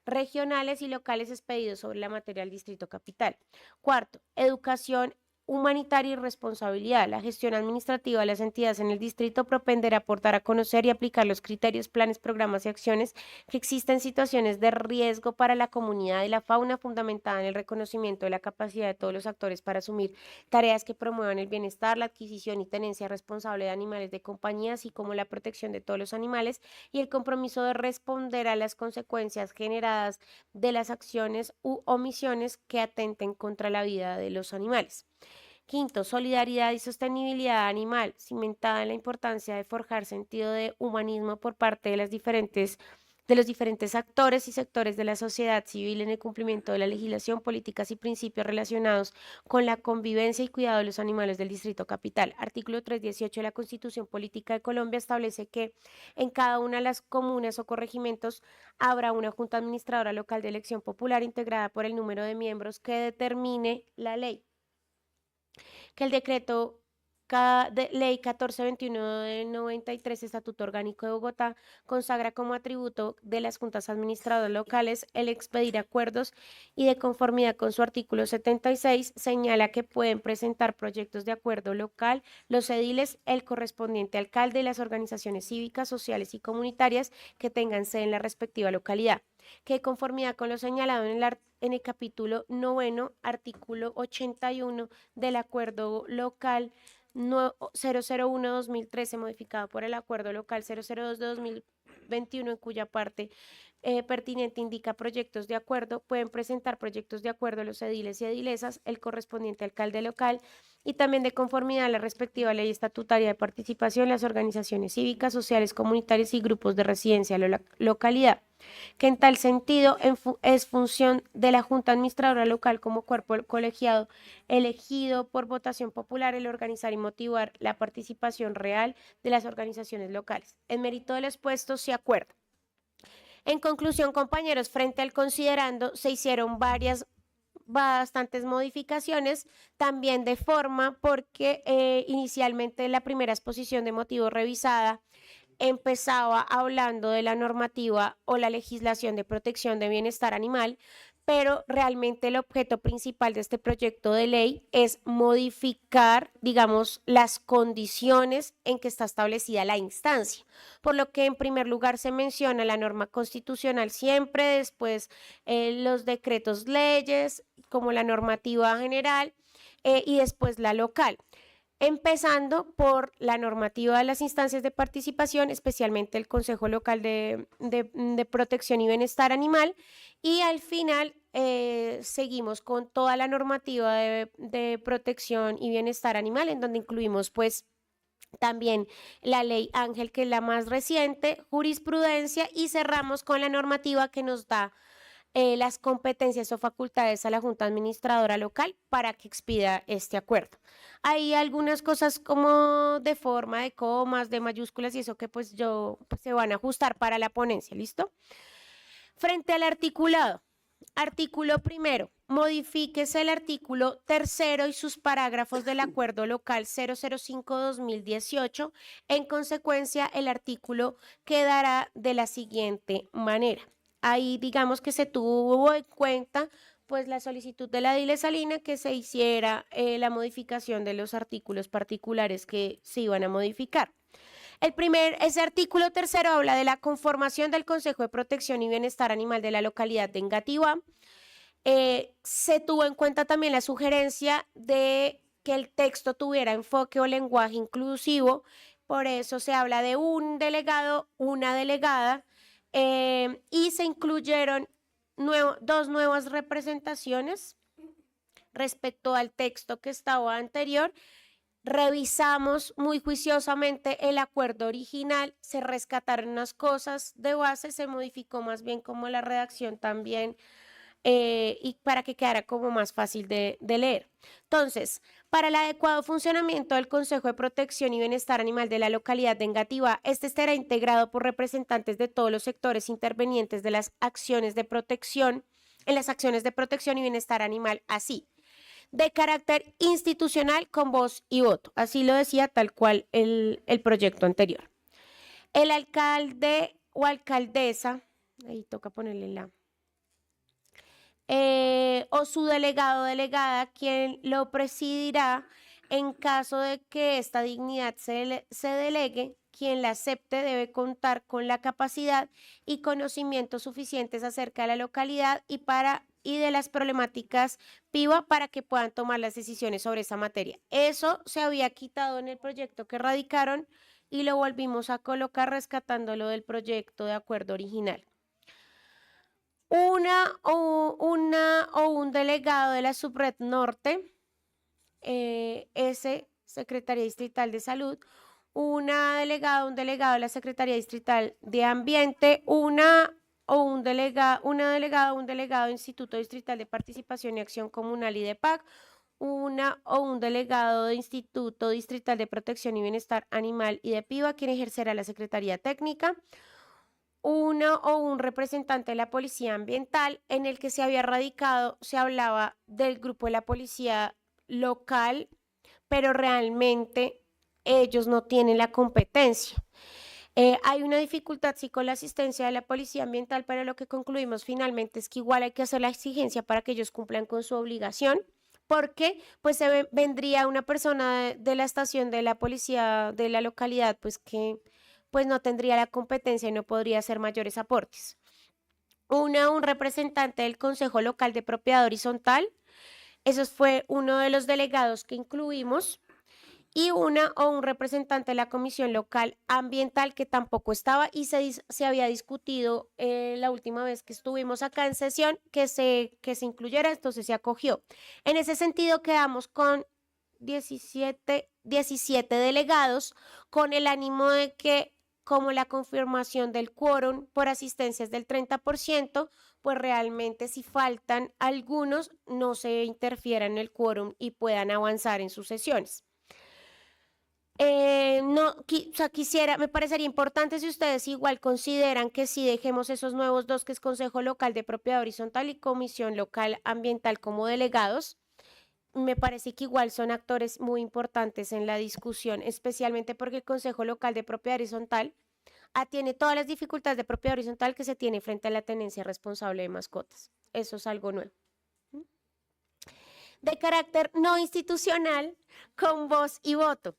regionales y locales expedidos sobre la materia del Distrito Capital. Cuarto, educación humanitaria y responsabilidad. La gestión administrativa de las entidades en el distrito propenderá a aportar a conocer y aplicar los criterios, planes, programas y acciones que existen situaciones de riesgo para la comunidad y la fauna, fundamentada en el reconocimiento de la capacidad de todos los actores para asumir tareas que promuevan el bienestar, la adquisición y tenencia responsable de animales de compañía, así como la protección de todos los animales y el compromiso de responder a las consecuencias generadas de las acciones u omisiones que atenten contra la vida de los animales. Quinto, solidaridad y sostenibilidad animal, cimentada en la importancia de forjar sentido de humanismo por parte de los diferentes actores y sectores de la sociedad civil en el cumplimiento de la legislación, políticas y principios relacionados con la convivencia y cuidado de los animales del Distrito Capital. Artículo 318 de la Constitución Política de Colombia establece que en cada una de las comunas o corregimientos habrá una junta administradora local de elección popular integrada por el número de miembros que determine la ley. Que el decreto ley 1421 de 93, Estatuto Orgánico de Bogotá, consagra como atributo de las juntas administradoras locales el expedir acuerdos y de conformidad con su artículo 76 señala que pueden presentar proyectos de acuerdo local los ediles, el correspondiente alcalde y las organizaciones cívicas, sociales y comunitarias que tengan sede en la respectiva localidad. Que de conformidad con lo señalado en el capítulo 9, artículo 81 del acuerdo local 001-2013, modificado por el acuerdo local 002 de 2021, en cuya parte pertinente indica proyectos de acuerdo, pueden presentar proyectos de acuerdo los ediles y edilesas, el correspondiente alcalde local, y también de conformidad a la respectiva ley estatutaria de participación, las organizaciones cívicas, sociales, comunitarias y grupos de residencia de la localidad. Que en tal sentido es función de la Junta Administradora Local como cuerpo colegiado elegido por votación popular el organizar y motivar la participación real de las organizaciones locales. En mérito de lo expuesto se acuerda. En conclusión, compañeros, frente al considerando se hicieron bastantes modificaciones, también de forma porque inicialmente la primera exposición de motivos revisada empezaba hablando de la normativa o la legislación de protección de bienestar animal, pero realmente el objeto principal de este proyecto de ley es modificar, digamos, las condiciones en que está establecida la instancia, por lo que en primer lugar se menciona la norma constitucional siempre, después los decretos leyes, como la normativa general y después la local. Empezando por la normativa de las instancias de participación, especialmente el Consejo Local de Protección y Bienestar Animal, y al final seguimos con toda la normativa de protección y bienestar animal, en donde incluimos pues también la ley Ángel, que es la más reciente, jurisprudencia, y cerramos con la normativa que nos da las competencias o facultades a la Junta Administradora Local para que expida este acuerdo. Hay algunas cosas como de forma, de comas, de mayúsculas y eso que pues se van a ajustar para la ponencia, ¿listo? Frente al articulado, artículo primero, modifíquese el artículo 3 y sus parágrafos del acuerdo local 005-2018. En consecuencia, el artículo quedará de la siguiente manera. Ahí digamos que se tuvo en cuenta pues la solicitud de la Dile Salina que se hiciera la modificación de los artículos particulares que se iban a modificar. Ese artículo 3 habla de la conformación del Consejo de Protección y Bienestar Animal de la localidad de Engativá. Se tuvo en cuenta también la sugerencia de que el texto tuviera enfoque o lenguaje inclusivo, por eso se habla de un delegado, una delegada, y se incluyeron dos nuevas representaciones respecto al texto que estaba anterior. Revisamos muy juiciosamente el acuerdo original, se rescataron unas cosas de base, se modificó más bien como la redacción también y para que quedara como más fácil de leer. Entonces, para el adecuado funcionamiento del Consejo de Protección y Bienestar Animal de la localidad de Engativá, este estará integrado por representantes de todos los sectores intervenientes de las acciones de protección, en las acciones de protección y bienestar animal, así, de carácter institucional con voz y voto. Así lo decía tal cual el proyecto anterior. El alcalde o alcaldesa, ahí toca ponerle la, o su delegado o delegada, quien lo presidirá en caso de que esta dignidad se delegue. Quien la acepte debe contar con la capacidad y conocimientos suficientes acerca de la localidad y de las problemáticas PIBA para que puedan tomar las decisiones sobre esa materia. Eso se había quitado en el proyecto que radicaron y lo volvimos a colocar rescatándolo del proyecto de acuerdo original. Una o un delegado de la Subred Norte, Secretaría Distrital de Salud, un delegado de la Secretaría Distrital de Ambiente, un delegado de Instituto Distrital de Participación y Acción Comunal y de PAC, un delegado de Instituto Distrital de Protección y Bienestar Animal y de PIBA, quien ejercerá la Secretaría Técnica, un representante de la Policía Ambiental, en el que se había radicado, se hablaba del grupo de la Policía Local, pero realmente ellos no tienen la competencia. Hay una dificultad sí con la asistencia de la Policía Ambiental, pero lo que concluimos finalmente es que igual hay que hacer la exigencia para que ellos cumplan con su obligación, porque pues vendría una persona de la estación de la policía de la localidad, pues que pues no tendría la competencia y no podría hacer mayores aportes. Un representante del Consejo Local de Propiedad Horizontal, eso fue uno de los delegados que incluimos, y un representante de la Comisión Local Ambiental que tampoco estaba y se había discutido la última vez que estuvimos acá en sesión que se incluyera, entonces se acogió. En ese sentido quedamos con 17 delegados con el ánimo de que como la confirmación del quórum por asistencia es del 30%, pues realmente si faltan algunos no se interfiera en el quórum y puedan avanzar en sus sesiones. Me parecería importante si ustedes igual consideran que si dejemos esos nuevos dos, que es Consejo Local de Propiedad Horizontal y Comisión Local Ambiental como delegados, me parece que igual son actores muy importantes en la discusión, especialmente porque el Consejo Local de Propiedad Horizontal atiende todas las dificultades de propiedad horizontal que se tiene frente a la tenencia responsable de mascotas. Eso es algo nuevo. De carácter no institucional, con voz y voto.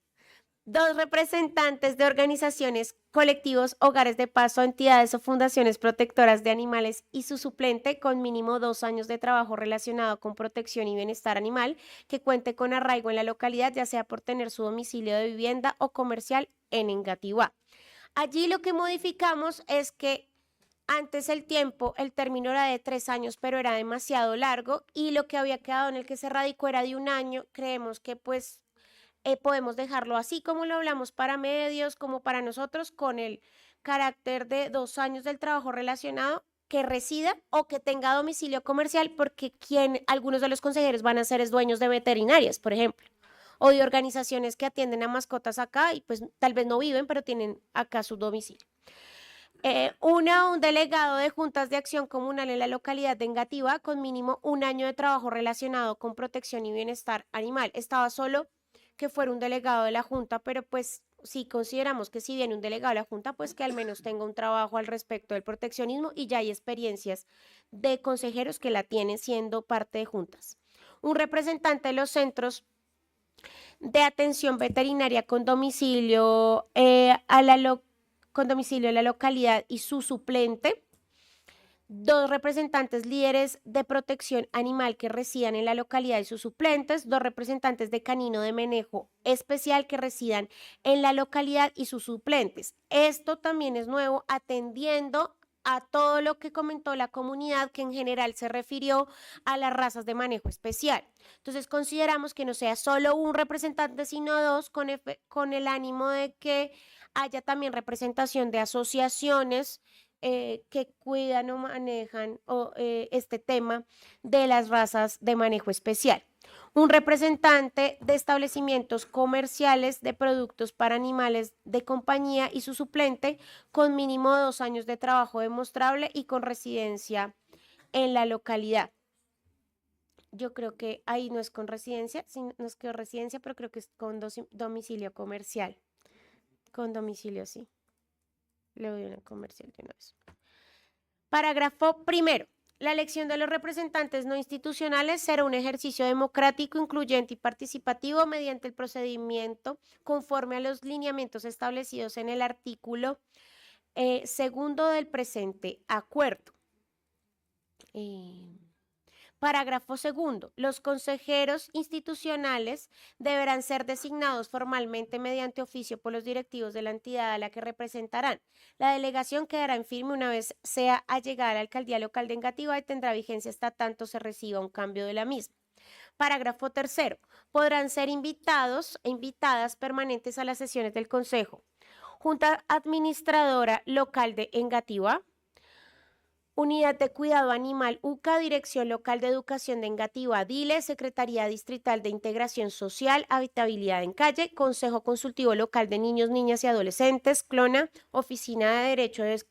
2 representantes de organizaciones, colectivos, hogares de paso, entidades o fundaciones protectoras de animales y su suplente con mínimo 2 años de trabajo relacionado con protección y bienestar animal que cuente con arraigo en la localidad, ya sea por tener su domicilio de vivienda o comercial en Engativá. Allí lo que modificamos es que antes el término era de 3 años, pero era demasiado largo y lo que había quedado en el que se radicó era de 1 año. Creemos que pues podemos dejarlo así como lo hablamos para medios, como para nosotros, con el carácter de 2 años del trabajo relacionado, que resida o que tenga domicilio comercial, porque algunos de los consejeros van a ser dueños de veterinarias, por ejemplo, o de organizaciones que atienden a mascotas acá y pues tal vez no viven, pero tienen acá su domicilio. Un delegado de juntas de acción comunal en la localidad de Engativá con mínimo 1 año de trabajo relacionado con protección y bienestar animal. Estaba solo que fuera un delegado de la Junta, pero pues sí consideramos que si viene un delegado de la Junta, pues que al menos tenga un trabajo al respecto del proteccionismo y ya hay experiencias de consejeros que la tienen siendo parte de juntas. Un representante de los centros de atención veterinaria con domicilio a la localidad y su suplente. 2 representantes líderes de protección animal que residan en la localidad y sus suplentes, 2 representantes de canino de manejo especial que residan en la localidad y sus suplentes. Esto también es nuevo, atendiendo a todo lo que comentó la comunidad, que en general se refirió a las razas de manejo especial. Entonces consideramos que no sea solo un representante, sino 2, con el ánimo de que haya también representación de asociaciones que cuidan o manejan este tema de las razas de manejo especial. Un representante de establecimientos comerciales de productos para animales de compañía y su suplente con mínimo 2 años de trabajo demostrable y con residencia en la localidad. Yo creo que ahí no es con residencia, no es con residencia, pero creo que es con domicilio comercial. Con domicilio, sí. Le doy una comercial de una vez. Parágrafo primero. La elección de los representantes no institucionales será un ejercicio democrático, incluyente y participativo mediante el procedimiento conforme a los lineamientos establecidos en el artículo segundo del presente acuerdo. Parágrafo segundo. Los consejeros institucionales deberán ser designados formalmente mediante oficio por los directivos de la entidad a la que representarán. La delegación quedará en firme una vez sea allegada a la alcaldía local de Engativá y tendrá vigencia hasta tanto se reciba un cambio de la misma. Parágrafo tercero. Podrán ser invitados e invitadas permanentes a las sesiones del Consejo. Junta Administradora Local de Engativá. Unidad de Cuidado Animal UCA, Dirección Local de Educación de Engativá, DILE, Secretaría Distrital de Integración Social, Habitabilidad en Calle, Consejo Consultivo Local de Niños, Niñas y Adolescentes, CLONA, Oficina de Derecho de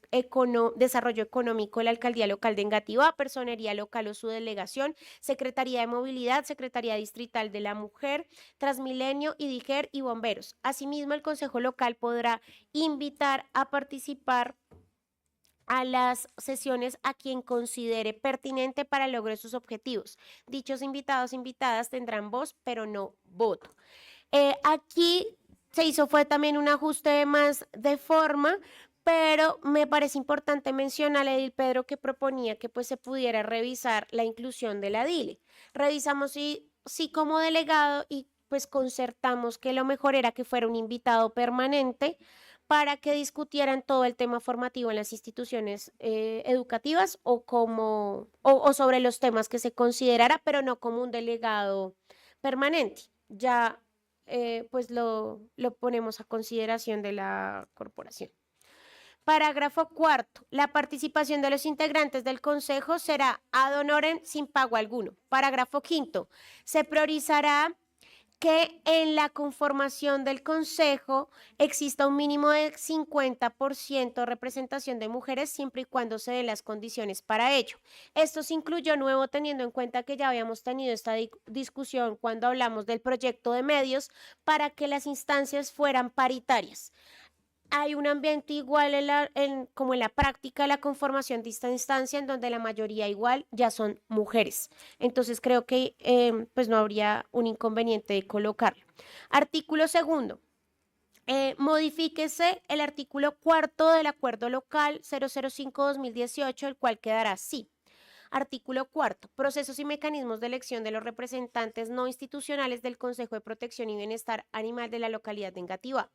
Desarrollo Económico de la Alcaldía Local de Engativá, Personería Local o su delegación, Secretaría de Movilidad, Secretaría Distrital de la Mujer, Transmilenio, IDIGER y Bomberos. Asimismo, el Consejo Local podrá invitar a participar a las sesiones a quien considere pertinente para el logro de sus objetivos. Dichos invitados e invitadas tendrán voz, pero no voto. Aquí se hizo fue también un ajuste más de forma, pero me parece importante mencionar, Edil Pedro, que proponía que pues se pudiera revisar la inclusión de la DILE. Revisamos si como delegado y pues concertamos que lo mejor era que fuera un invitado permanente para que discutieran todo el tema formativo en las instituciones educativas o sobre los temas que se considerara, pero no como un delegado permanente. Ya pues lo ponemos a consideración de la corporación. Parágrafo cuarto. La participación de los integrantes del Consejo será ad honorem sin pago alguno. Parágrafo quinto. Se priorizará que en la conformación del Consejo exista un mínimo de 50% representación de mujeres siempre y cuando se den las condiciones para ello. Esto se incluyó nuevo teniendo en cuenta que ya habíamos tenido esta discusión cuando hablamos del proyecto de medios para que las instancias fueran paritarias. Hay un ambiente igual como en la práctica de la conformación de esta instancia en donde la mayoría igual ya son mujeres. Entonces creo que pues no habría un inconveniente de colocarlo. Artículo segundo. Modifíquese el artículo cuarto del acuerdo local 005-2018, el cual quedará así. Artículo cuarto. Procesos y mecanismos de elección de los representantes no institucionales del Consejo de Protección y Bienestar Animal de la localidad de Engativá.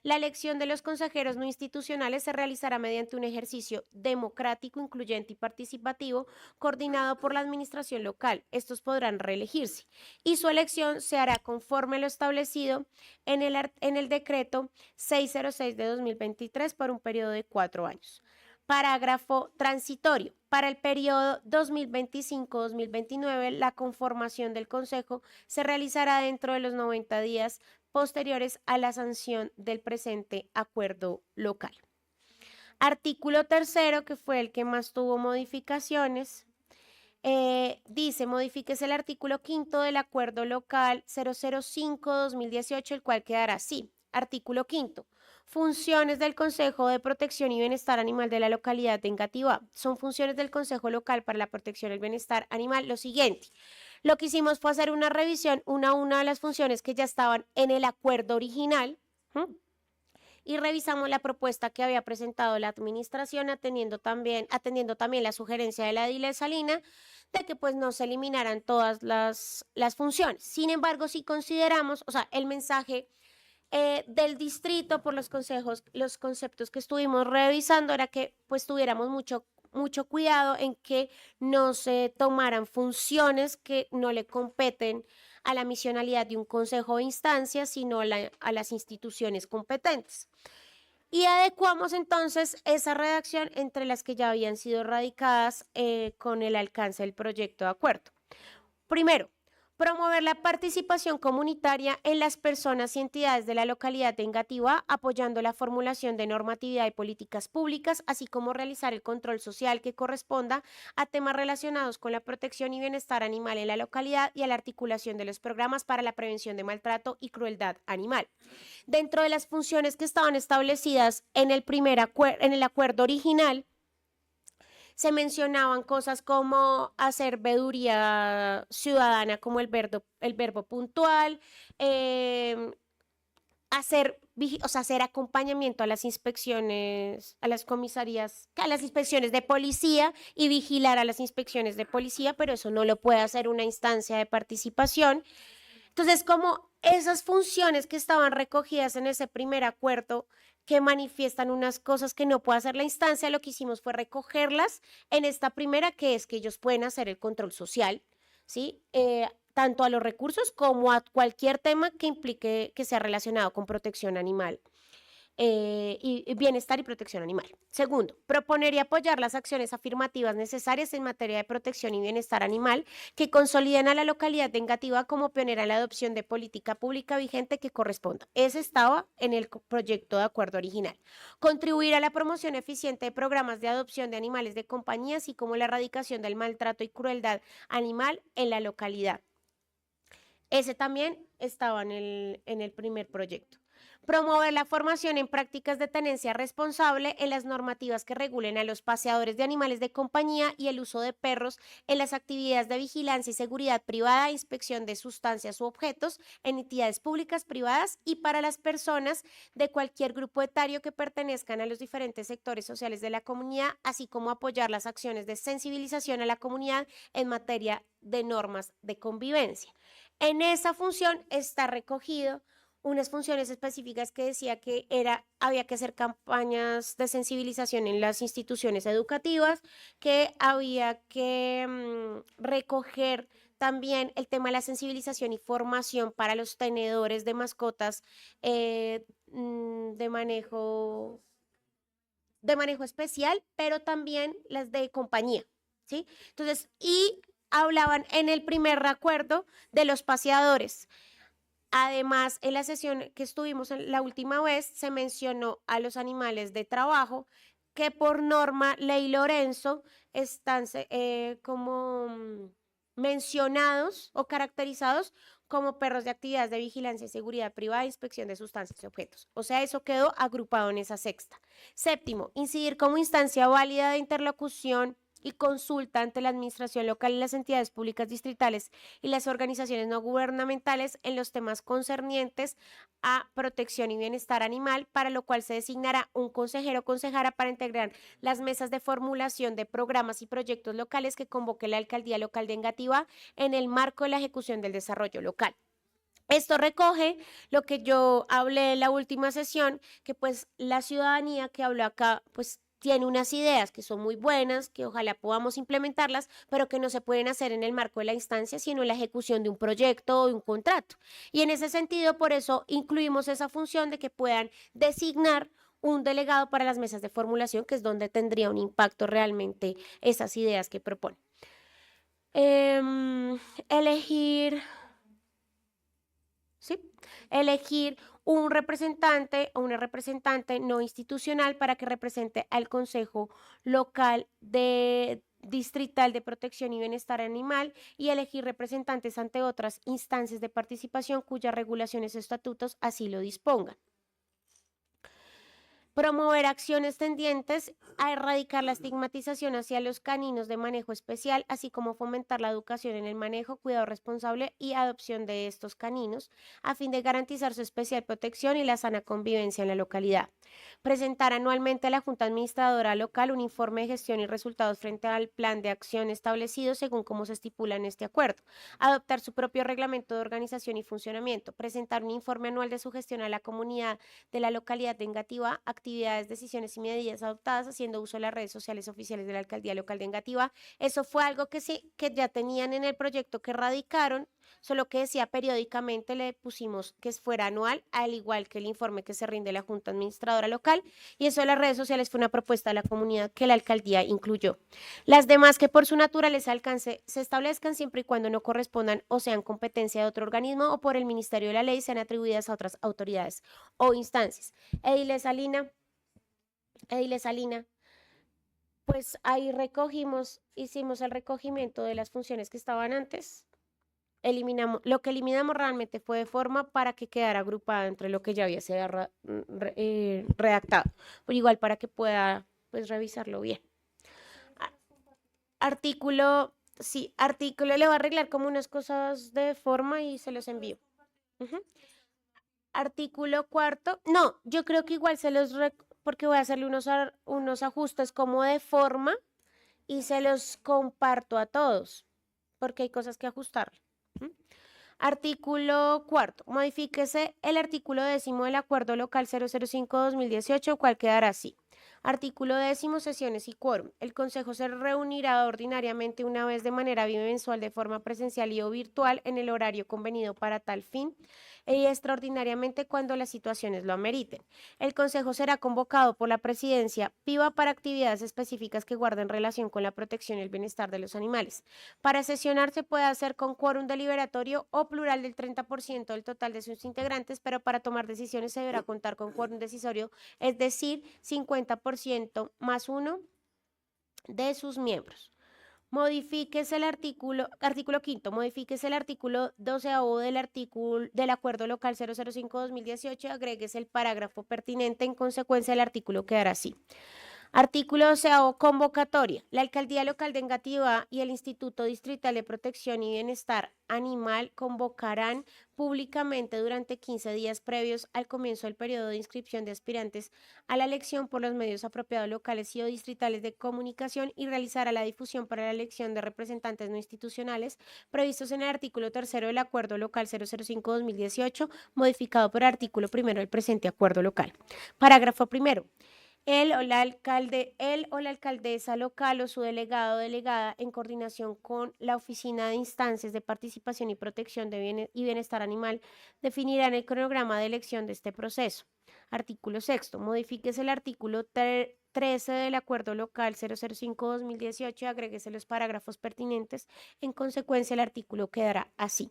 La elección de los consejeros no institucionales se realizará mediante un ejercicio democrático, incluyente y participativo, coordinado por la administración local. Estos podrán reelegirse y su elección se hará conforme a lo establecido en el decreto 606 de 2023 por un periodo de 4 años. Parágrafo transitorio. Para el periodo 2025-2029, la conformación del Consejo se realizará dentro de los 90 días posteriores a la sanción del presente acuerdo local. Artículo tercero, que fue el que más tuvo modificaciones, dice: modifíquese el artículo quinto del acuerdo local 005-2018, el cual quedará así. Artículo quinto. Funciones del Consejo de Protección y Bienestar Animal de la localidad de Engativá. Son funciones del Consejo Local para la Protección y el Bienestar Animal lo siguiente. Lo que hicimos fue hacer una revisión una a una de las funciones que ya estaban en el acuerdo original y revisamos la propuesta que había presentado la administración atendiendo también la sugerencia de la DILE Salina de que pues no se eliminaran todas las funciones. Sin embargo, si consideramos, o sea, el mensaje del distrito por los conceptos que estuvimos revisando era que pues tuviéramos mucho cuidado en que no se tomaran funciones que no le competen a la misionalidad de un consejo o instancia, sino a las instituciones competentes. y adecuamos entonces esa redacción entre las que ya habían sido radicadas con el alcance del proyecto de acuerdo. Primero, promover la participación comunitaria en las personas y entidades de la localidad de Engativá, apoyando la formulación de normatividad y políticas públicas, así como realizar el control social que corresponda a temas relacionados con la protección y bienestar animal en la localidad y a la articulación de los programas para la prevención de maltrato y crueldad animal. Dentro de las funciones que estaban establecidas en el acuerdo original, se mencionaban cosas como hacer veeduría ciudadana, como el verbo puntual, hacer acompañamiento a las inspecciones, a las comisarías, a las inspecciones de policía y vigilar a las inspecciones de policía, pero eso no lo puede hacer una instancia de participación. Entonces, como esas funciones que estaban recogidas en ese primer acuerdo, que manifiestan unas cosas que no puede hacer la instancia, lo que hicimos fue recogerlas en esta primera, que es que ellos pueden hacer el control social, ¿sí? Tanto a los recursos como a cualquier tema que implique que sea relacionado con protección animal. Y bienestar y protección animal. Segundo, proponer y apoyar las acciones afirmativas necesarias en materia de protección y bienestar animal que consoliden a la localidad de Engativá como pionera en la adopción de política pública vigente que corresponda. Ese estaba en el proyecto de acuerdo original. Contribuir a la promoción eficiente de programas de adopción de animales de compañía, así como la erradicación del maltrato y crueldad animal en la localidad. Ese también estaba en el primer proyecto. Promover la formación en prácticas de tenencia responsable en las normativas que regulen a los paseadores de animales de compañía y el uso de perros en las actividades de vigilancia y seguridad privada, inspección de sustancias u objetos en entidades públicas, privadas y para las personas de cualquier grupo etario que pertenezcan a los diferentes sectores sociales de la comunidad, así como apoyar las acciones de sensibilización a la comunidad en materia de normas de convivencia. En esa función está recogido unas funciones específicas que decía que había que hacer campañas de sensibilización en las instituciones educativas, que había que recoger también el tema de la sensibilización y formación para los tenedores de mascotas de manejo especial, pero también las de compañía, ¿sí? Entonces, y hablaban en el primer acuerdo de los paseadores. Además, en la sesión que estuvimos la última vez, se mencionó a los animales de trabajo que por norma Ley Lorenzo están como mencionados o caracterizados como perros de actividades de vigilancia y seguridad privada, inspección de sustancias y objetos. O sea, eso quedó agrupado en esa sexta. Séptimo, incidir como instancia válida de interlocución y consulta ante la administración local y las entidades públicas distritales y las organizaciones no gubernamentales en los temas concernientes a protección y bienestar animal, para lo cual se designará un consejero o consejera para integrar las mesas de formulación de programas y proyectos locales que convoque la alcaldía local de Engativá en el marco de la ejecución del desarrollo local. Esto recoge lo que yo hablé en la última sesión, que pues la ciudadanía que habló acá, pues tiene unas ideas que son muy buenas, que ojalá podamos implementarlas, pero que no se pueden hacer en el marco de la instancia, sino en la ejecución de un proyecto o de un contrato. Y en ese sentido, por eso incluimos esa función de que puedan designar un delegado para las mesas de formulación, que es donde tendría un impacto realmente esas ideas que proponen. Elegir un representante o una representante no institucional para que represente al Consejo Local Distrital de Protección y Bienestar Animal y elegir representantes ante otras instancias de participación cuyas regulaciones o estatutos así lo dispongan. Promover acciones tendientes a erradicar la estigmatización hacia los caninos de manejo especial, así como fomentar la educación en el manejo, cuidado responsable y adopción de estos caninos, a fin de garantizar su especial protección y la sana convivencia en la localidad. Presentar anualmente a la Junta Administradora Local un informe de gestión y resultados frente al plan de acción establecido según como se estipula en este acuerdo. Adoptar su propio reglamento de organización y funcionamiento. Presentar un informe anual de su gestión a la comunidad de la localidad de Engativá, actividades, decisiones y medidas adoptadas haciendo uso de las redes sociales oficiales de la Alcaldía Local de Engativá. Eso fue algo que ya tenían en el proyecto que radicaron, solo que decía periódicamente, le pusimos que fuera anual, al igual que el informe que se rinde la Junta Administradora Local, y eso de las redes sociales fue una propuesta de la comunidad que la alcaldía incluyó. Las demás que por su naturaleza alcance se establezcan siempre y cuando no correspondan o sean competencia de otro organismo o por el Ministerio de la Ley sean atribuidas a otras autoridades o instancias. Ediles Salina, pues ahí hicimos el recogimiento de las funciones que estaban antes. Lo que eliminamos realmente fue de forma para que quedara agrupado entre lo que ya había sido redactado, pero igual para que pueda pues revisarlo bien. Artículo, le voy a arreglar como unas cosas de forma y se los envío. Artículo 4, no, yo creo que igual porque voy a hacerle unos ajustes como de forma y se los comparto a todos, porque hay cosas que ajustar. Artículo 4, modifíquese el artículo 10º del Acuerdo Local 005-2018, cual quedará así. Artículo 10º, sesiones y quórum. El Consejo se reunirá ordinariamente una vez de manera bimensual de forma presencial y o virtual en el horario convenido para tal fin y extraordinariamente cuando las situaciones lo ameriten. El Consejo será convocado por la Presidencia PIBA para actividades específicas que guarden relación con la protección y el bienestar de los animales. Para sesionar se puede hacer con quórum deliberatorio o plural del 30% del total de sus integrantes, pero para tomar decisiones se deberá contar con quórum decisorio, es decir, 50% más uno de sus miembros. Modifíquese el artículo 5º, modifíquese el artículo 12º del Acuerdo Local 005-2018, agréguese el parágrafo pertinente, en consecuencia el artículo quedará así. Artículo 12º, convocatoria. La Alcaldía Local de Engativá y el Instituto Distrital de Protección y Bienestar Animal convocarán públicamente durante 15 días previos al comienzo del periodo de inscripción de aspirantes a la elección por los medios apropiados locales y o distritales de comunicación y realizará la difusión para la elección de representantes no institucionales previstos en el artículo 3º del Acuerdo Local 005-2018, modificado por el artículo 1º del presente Acuerdo Local. Parágrafo 1º. Él o la alcaldesa local o su delegado o delegada, en coordinación con la Oficina de Instancias de Participación y Protección de Bienestar Animal, definirán el cronograma de elección de este proceso. Artículo 6º. Modifíquese el artículo 13 del Acuerdo Local 005-2018 y agréguese los parágrafos pertinentes. En consecuencia, el artículo quedará así.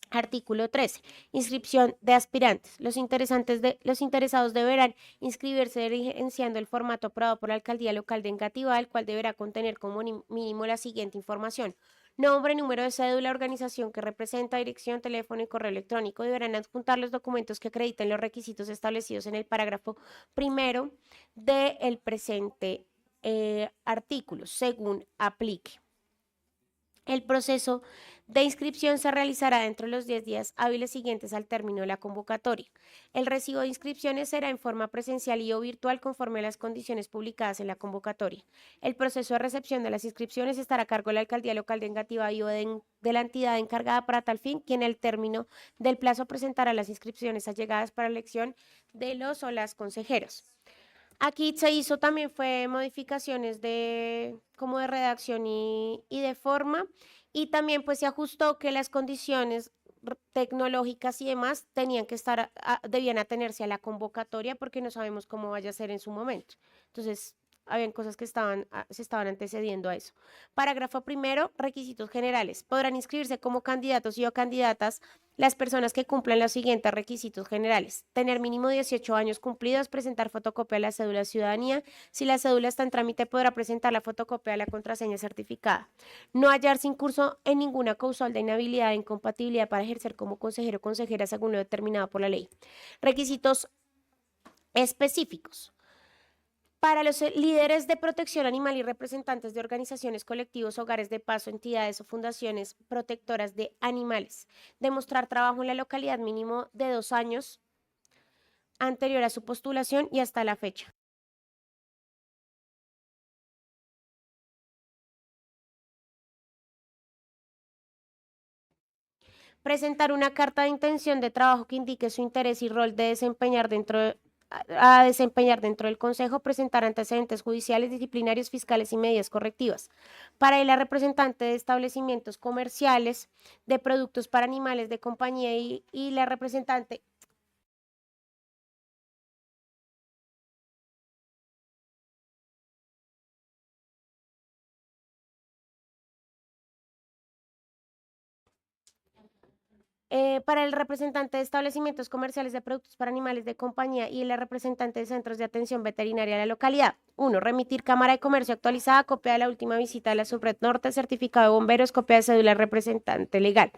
Artículo 13. Inscripción de aspirantes. Los interesados deberán inscribirse diligenciando el formato aprobado por la Alcaldía Local de Engativá, el cual deberá contener como mínimo la siguiente información: nombre, número de cédula, organización que representa, dirección, teléfono y correo electrónico. Deberán adjuntar los documentos que acrediten los requisitos establecidos en el parágrafo 1º del presente artículo, según aplique. El proceso de inscripción se realizará dentro de los 10 días hábiles siguientes al término de la convocatoria. El recibo de inscripciones será en forma presencial y o virtual conforme a las condiciones publicadas en la convocatoria. El proceso de recepción de las inscripciones estará a cargo de la Alcaldía Local de Engativá y o de la entidad encargada para tal fin, quien al término del plazo presentará las inscripciones allegadas para elección de los o las consejeros. Aquí se hizo también fue modificaciones como de redacción y de forma, y también pues se ajustó que las condiciones tecnológicas y demás debían atenerse a la convocatoria, porque no sabemos cómo vaya a ser en su momento. Entonces, habían cosas que se estaban antecediendo a eso. Parágrafo 1º, requisitos generales. Podrán inscribirse como candidatos y o candidatas las personas que cumplan los siguientes requisitos generales: tener mínimo 18 años cumplidos, presentar fotocopia de la cédula de ciudadanía. Si la cédula está en trámite, podrá presentar la fotocopia de la contraseña certificada. No hallarse incurso en ninguna causal de inhabilidad e incompatibilidad para ejercer como consejero o consejera según lo determinado por la ley. Requisitos específicos. Para los líderes de protección animal y representantes de organizaciones, colectivos, hogares de paso, entidades o fundaciones protectoras de animales, demostrar trabajo en la localidad mínimo de 2 años anterior a su postulación y hasta la fecha. Presentar una carta de intención de trabajo que indique su interés y rol de desempeñar dentro a desempeñar dentro del Consejo, presentar antecedentes judiciales, disciplinarios, fiscales y medidas correctivas. Para él, la representante de establecimientos comerciales de productos para animales de compañía y la representante para el representante de establecimientos comerciales de productos para animales de compañía y la representante de centros de atención veterinaria de la localidad. 1. Remitir Cámara de Comercio actualizada, copia de la última visita de la Subred Norte, certificado de bomberos, copia de cédula del representante legal.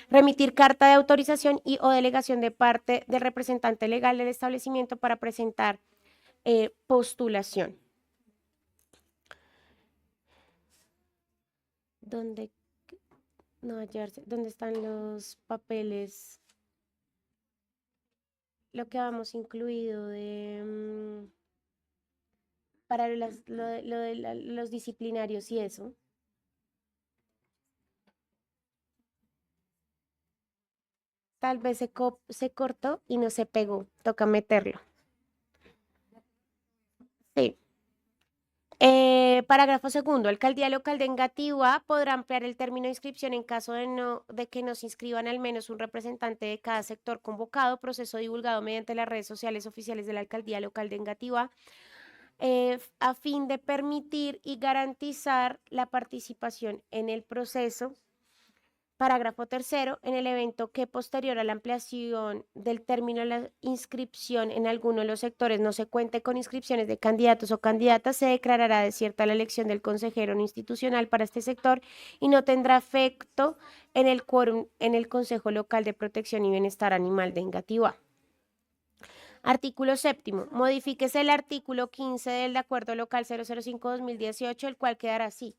Remitir carta de autorización y o delegación de parte del representante legal del establecimiento para presentar postulación. ¿Dónde están los papeles? Lo que habíamos incluido de para lo de los disciplinarios y eso. Tal vez se cortó y no se pegó. Toca meterlo. Sí. Parágrafo segundo. Alcaldía local de Engativá podrá ampliar el término de inscripción en caso de que no se inscriban al menos un representante de cada sector convocado, proceso divulgado mediante las redes sociales oficiales de la Alcaldía local de Engativá, a fin de permitir y garantizar la participación en el proceso. Parágrafo tercero, en el evento que posterior a la ampliación del término de la inscripción en alguno de los sectores no se cuente con inscripciones de candidatos o candidatas, se declarará desierta la elección del consejero no institucional para este sector y no tendrá efecto en el quórum en el Consejo Local de Protección y Bienestar Animal de Engativá. Artículo séptimo. Modifíquese el artículo 15 del Acuerdo Local 005-2018, el cual quedará así.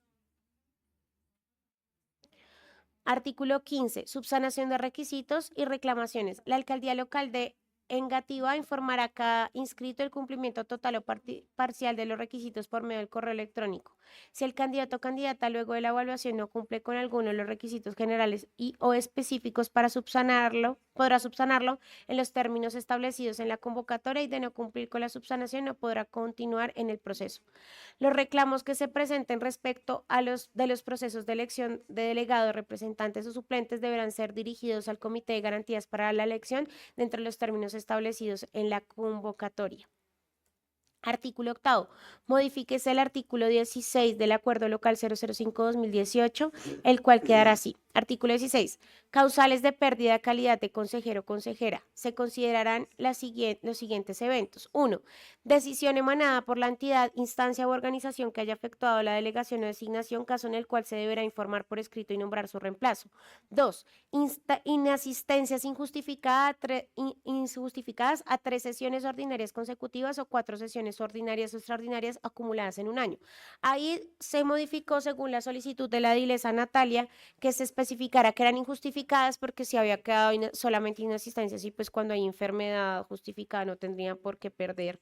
Artículo 15. Subsanación de requisitos y reclamaciones. La Alcaldía Local de Engativá informará a cada inscrito el cumplimiento total o parcial de los requisitos por medio del correo electrónico. Si el candidato o candidata luego de la evaluación no cumple con alguno de los requisitos generales y o específicos para subsanarlo, podrá subsanarlo en los términos establecidos en la convocatoria y de no cumplir con la subsanación no podrá continuar en el proceso. Los reclamos que se presenten respecto a los procesos de elección de delegados, representantes o suplentes deberán ser dirigidos al Comité de Garantías para la Elección dentro de los términos establecidos en la convocatoria. Artículo octavo. Modifíquese el artículo 16 del Acuerdo Local 005-2018, el cual quedará así. Artículo 16. Causales de pérdida de calidad de consejero o consejera. Se considerarán los siguientes eventos. 1. Decisión emanada por la entidad, instancia u organización que haya efectuado la delegación o designación, caso en el cual se deberá informar por escrito y nombrar su reemplazo. 2. Inasistencias injustificadas a 3 sesiones ordinarias consecutivas o 4 sesiones ordinarias o extraordinarias acumuladas en un año. Ahí se modificó según la solicitud de la dilesa Natalia, que se especificara que eran injustificadas porque si había quedado solamente inasistencias y pues cuando hay enfermedad justificada no tendrían por qué perder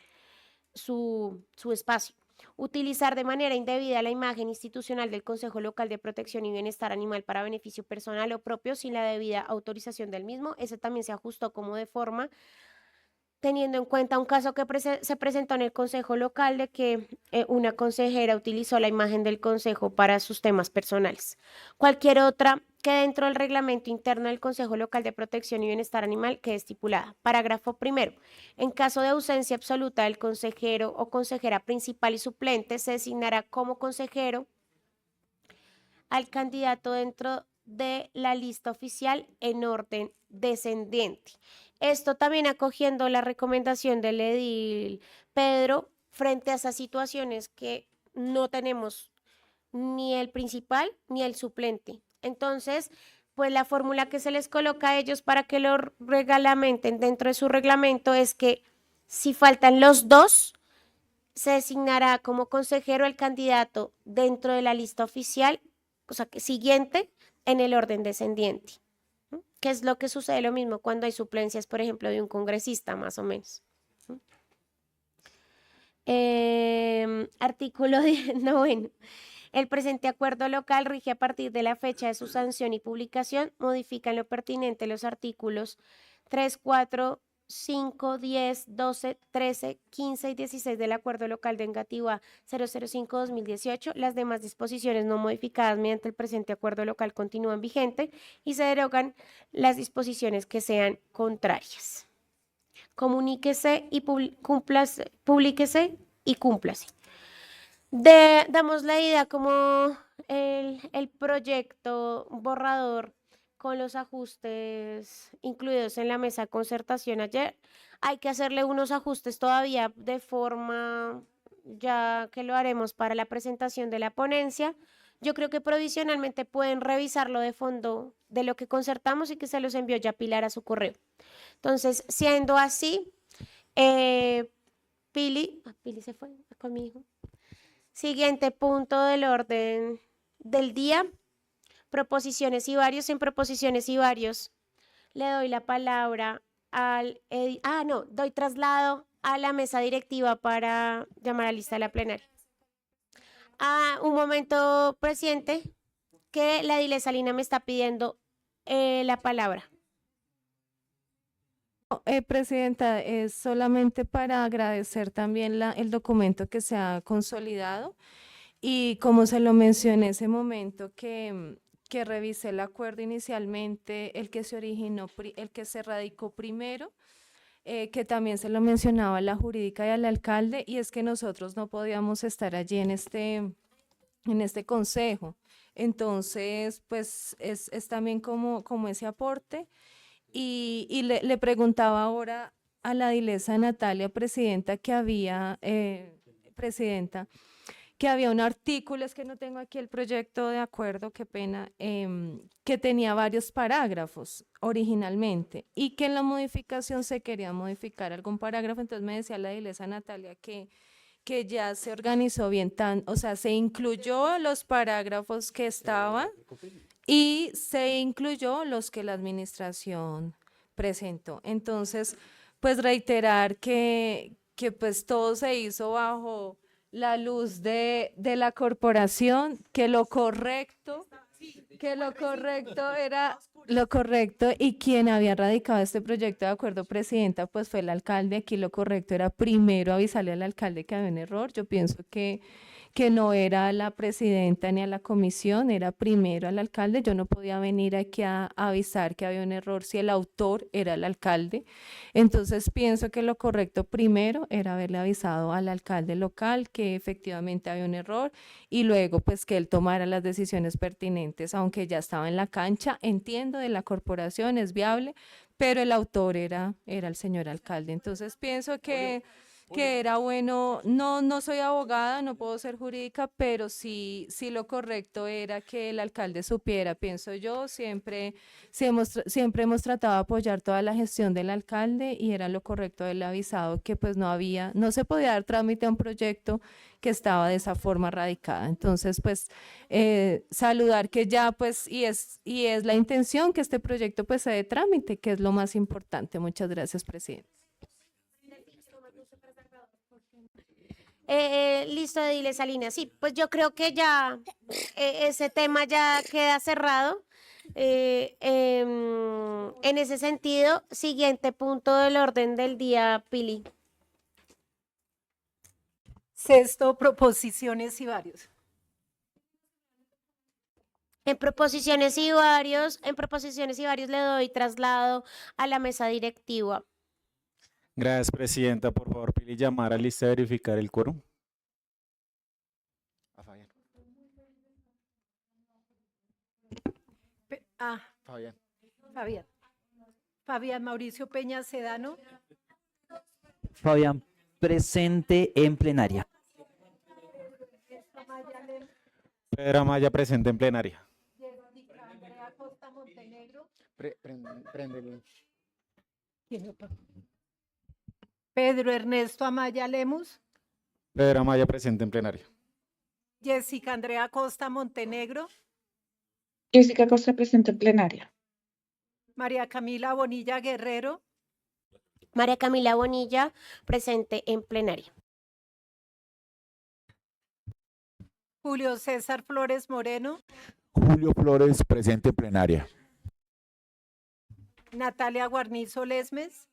su espacio. Utilizar de manera indebida la imagen institucional del Consejo Local de Protección y Bienestar Animal para beneficio personal o propio sin la debida autorización del mismo. Ese también se ajustó como de forma, teniendo en cuenta un caso que se presentó en el Consejo Local de que una consejera utilizó la imagen del Consejo para sus temas personales. Cualquier otra que dentro del reglamento interno del Consejo Local de Protección y Bienestar Animal quede estipulada. Parágrafo primero. En caso de ausencia absoluta del consejero o consejera principal y suplente, se designará como consejero al candidato dentro de la lista oficial en orden descendiente. Esto también acogiendo la recomendación del edil Pedro frente a esas situaciones que no tenemos ni el principal ni el suplente. Entonces, pues la fórmula que se les coloca a ellos para que lo reglamenten dentro de su reglamento es que si faltan los dos, se designará como consejero el candidato dentro de la lista oficial, o sea, que siguiente en el orden descendiente. ¿Qué es lo que sucede? Lo mismo cuando hay suplencias, por ejemplo, de un congresista, más o menos. Artículo 9. El presente acuerdo local rige a partir de la fecha de su sanción y publicación. Modifica en lo pertinente los artículos 3, 4, 5, 10, 12, 13, 15 y 16 del Acuerdo Local de Engativá 005-2018. Las demás disposiciones no modificadas mediante el presente Acuerdo Local continúan vigente y se derogan las disposiciones que sean contrarias. Comuníquese y publíquese y cúmplase. Damos la idea como el proyecto borrador con los ajustes incluidos en la mesa de concertación ayer. Hay que hacerle unos ajustes todavía de forma, ya que lo haremos para la presentación de la ponencia. Yo creo que provisionalmente pueden revisarlo de fondo de lo que concertamos y que se los envió ya Pilar a su correo. Entonces, siendo así, Pili se fue conmigo. Siguiente punto del orden del día, proposiciones y varios. En proposiciones y varios le doy la palabra al... doy traslado a la mesa directiva para llamar a lista de la plenaria. Un momento, presidente, que la edile Salina me está pidiendo la palabra. Presidenta, es solamente para agradecer también el documento que se ha consolidado y como se lo mencioné en ese momento que revisé el acuerdo inicialmente, el que se originó, el que se radicó primero, que también se lo mencionaba a la jurídica y al alcalde, y es que nosotros no podíamos estar allí en este consejo. Entonces, pues es también como ese aporte. Y le preguntaba ahora a la edilesa Natalia, presidenta, que había un artículo, es que no tengo aquí el proyecto de acuerdo, qué pena, que tenía varios parágrafos originalmente y que en la modificación se quería modificar algún parágrafo. Entonces me decía la edilesa Natalia que ya se organizó bien, o sea, se incluyó los parágrafos que estaban y se incluyó los que la administración presentó. Entonces, pues reiterar que pues todo se hizo bajo la luz de la corporación, que lo correcto era lo correcto, y quien había radicado este proyecto de acuerdo, presidenta, pues fue el alcalde. Aquí lo correcto era primero avisarle al alcalde que había un error. Yo pienso que no era a la presidenta ni a la comisión, era primero al alcalde. Yo no podía venir aquí a avisar que había un error si el autor era el alcalde. Entonces pienso que lo correcto primero era haberle avisado al alcalde local que efectivamente había un error y luego pues que él tomara las decisiones pertinentes, aunque ya estaba en la cancha. Entiendo, de la corporación es viable, pero el autor era el señor alcalde. Entonces pienso que era bueno. No soy abogada, no puedo ser jurídica, pero sí lo correcto era que el alcalde supiera. Pienso yo, siempre hemos tratado de apoyar toda la gestión del alcalde y era lo correcto haberle avisado que pues no se podía dar trámite a un proyecto que estaba de esa forma radicada. Entonces, pues saludar que ya pues y es la intención que este proyecto pues se dé trámite, que es lo más importante. Muchas gracias, presidente. Listo, edile Salina. Sí, pues yo creo que ya ese tema ya queda cerrado. En ese sentido, siguiente punto del orden del día, Pili. Sexto, proposiciones y varios. En proposiciones y varios le doy traslado a la mesa directiva. Gracias, presidenta. Por favor, Pili, llamar a lista de verificar el quórum. A Fabián. Fabián Mauricio Peña Sedano. Fabián, presente en plenaria. Pedro Amaya, presente en plenaria. Andrea Costa Montenegro. Pedro Ernesto Amaya Lemus. Pedro Amaya, presente en plenaria. Jessica Andrea Costa Montenegro. Jessica Costa, presente en plenaria. María Camila Bonilla Guerrero. María Camila Bonilla, presente en plenaria. Julio César Flores Moreno. Julio Flores, presente en plenaria. Natalia Guarnizo Lesmes.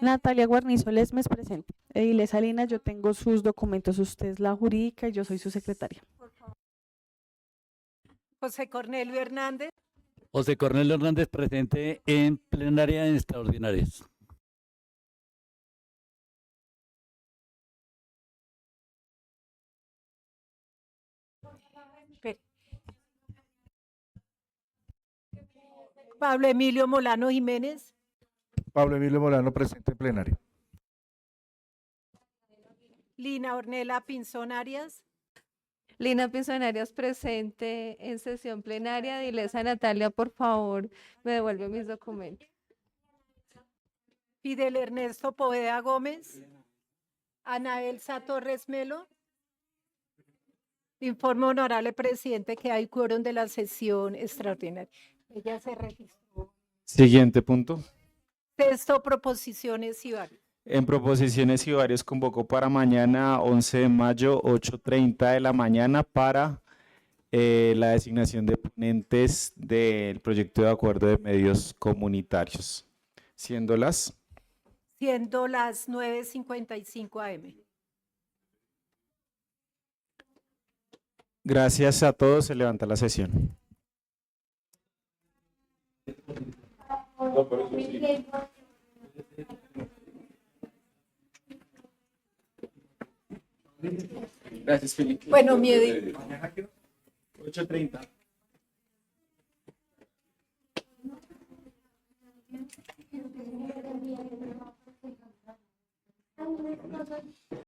Natalia Guarnizo Lesmes, presente. Edilesa Salinas, yo tengo sus documentos, usted es la jurídica y yo soy su secretaria. José Cornelio Hernández. José Cornelio Hernández, presente en plenaria en extraordinarias. Pablo Emilio Molano Jiménez. Pablo Emilio Molano, presente en plenario. Lina Ornella Pinzón Arias. Lina Pinzón Arias, presente en sesión plenaria. Edilesa Natalia, por favor, me devuelve mis documentos. Fidel Ernesto Poveda Gómez. Ana Elsa Torres Melo. Informe, honorable presidente, que hay quórum de la sesión extraordinaria. Ella se registró. Siguiente punto. Texto, proposiciones y varios. En proposiciones y varios convocó para mañana 11 de mayo 8:30 de la mañana para la designación de ponentes del proyecto de acuerdo de medios comunitarios, siendo las 9:55 AM. Gracias a todos, se levanta la sesión. Gracias, Felipe. Bueno, Miedi. 8:30.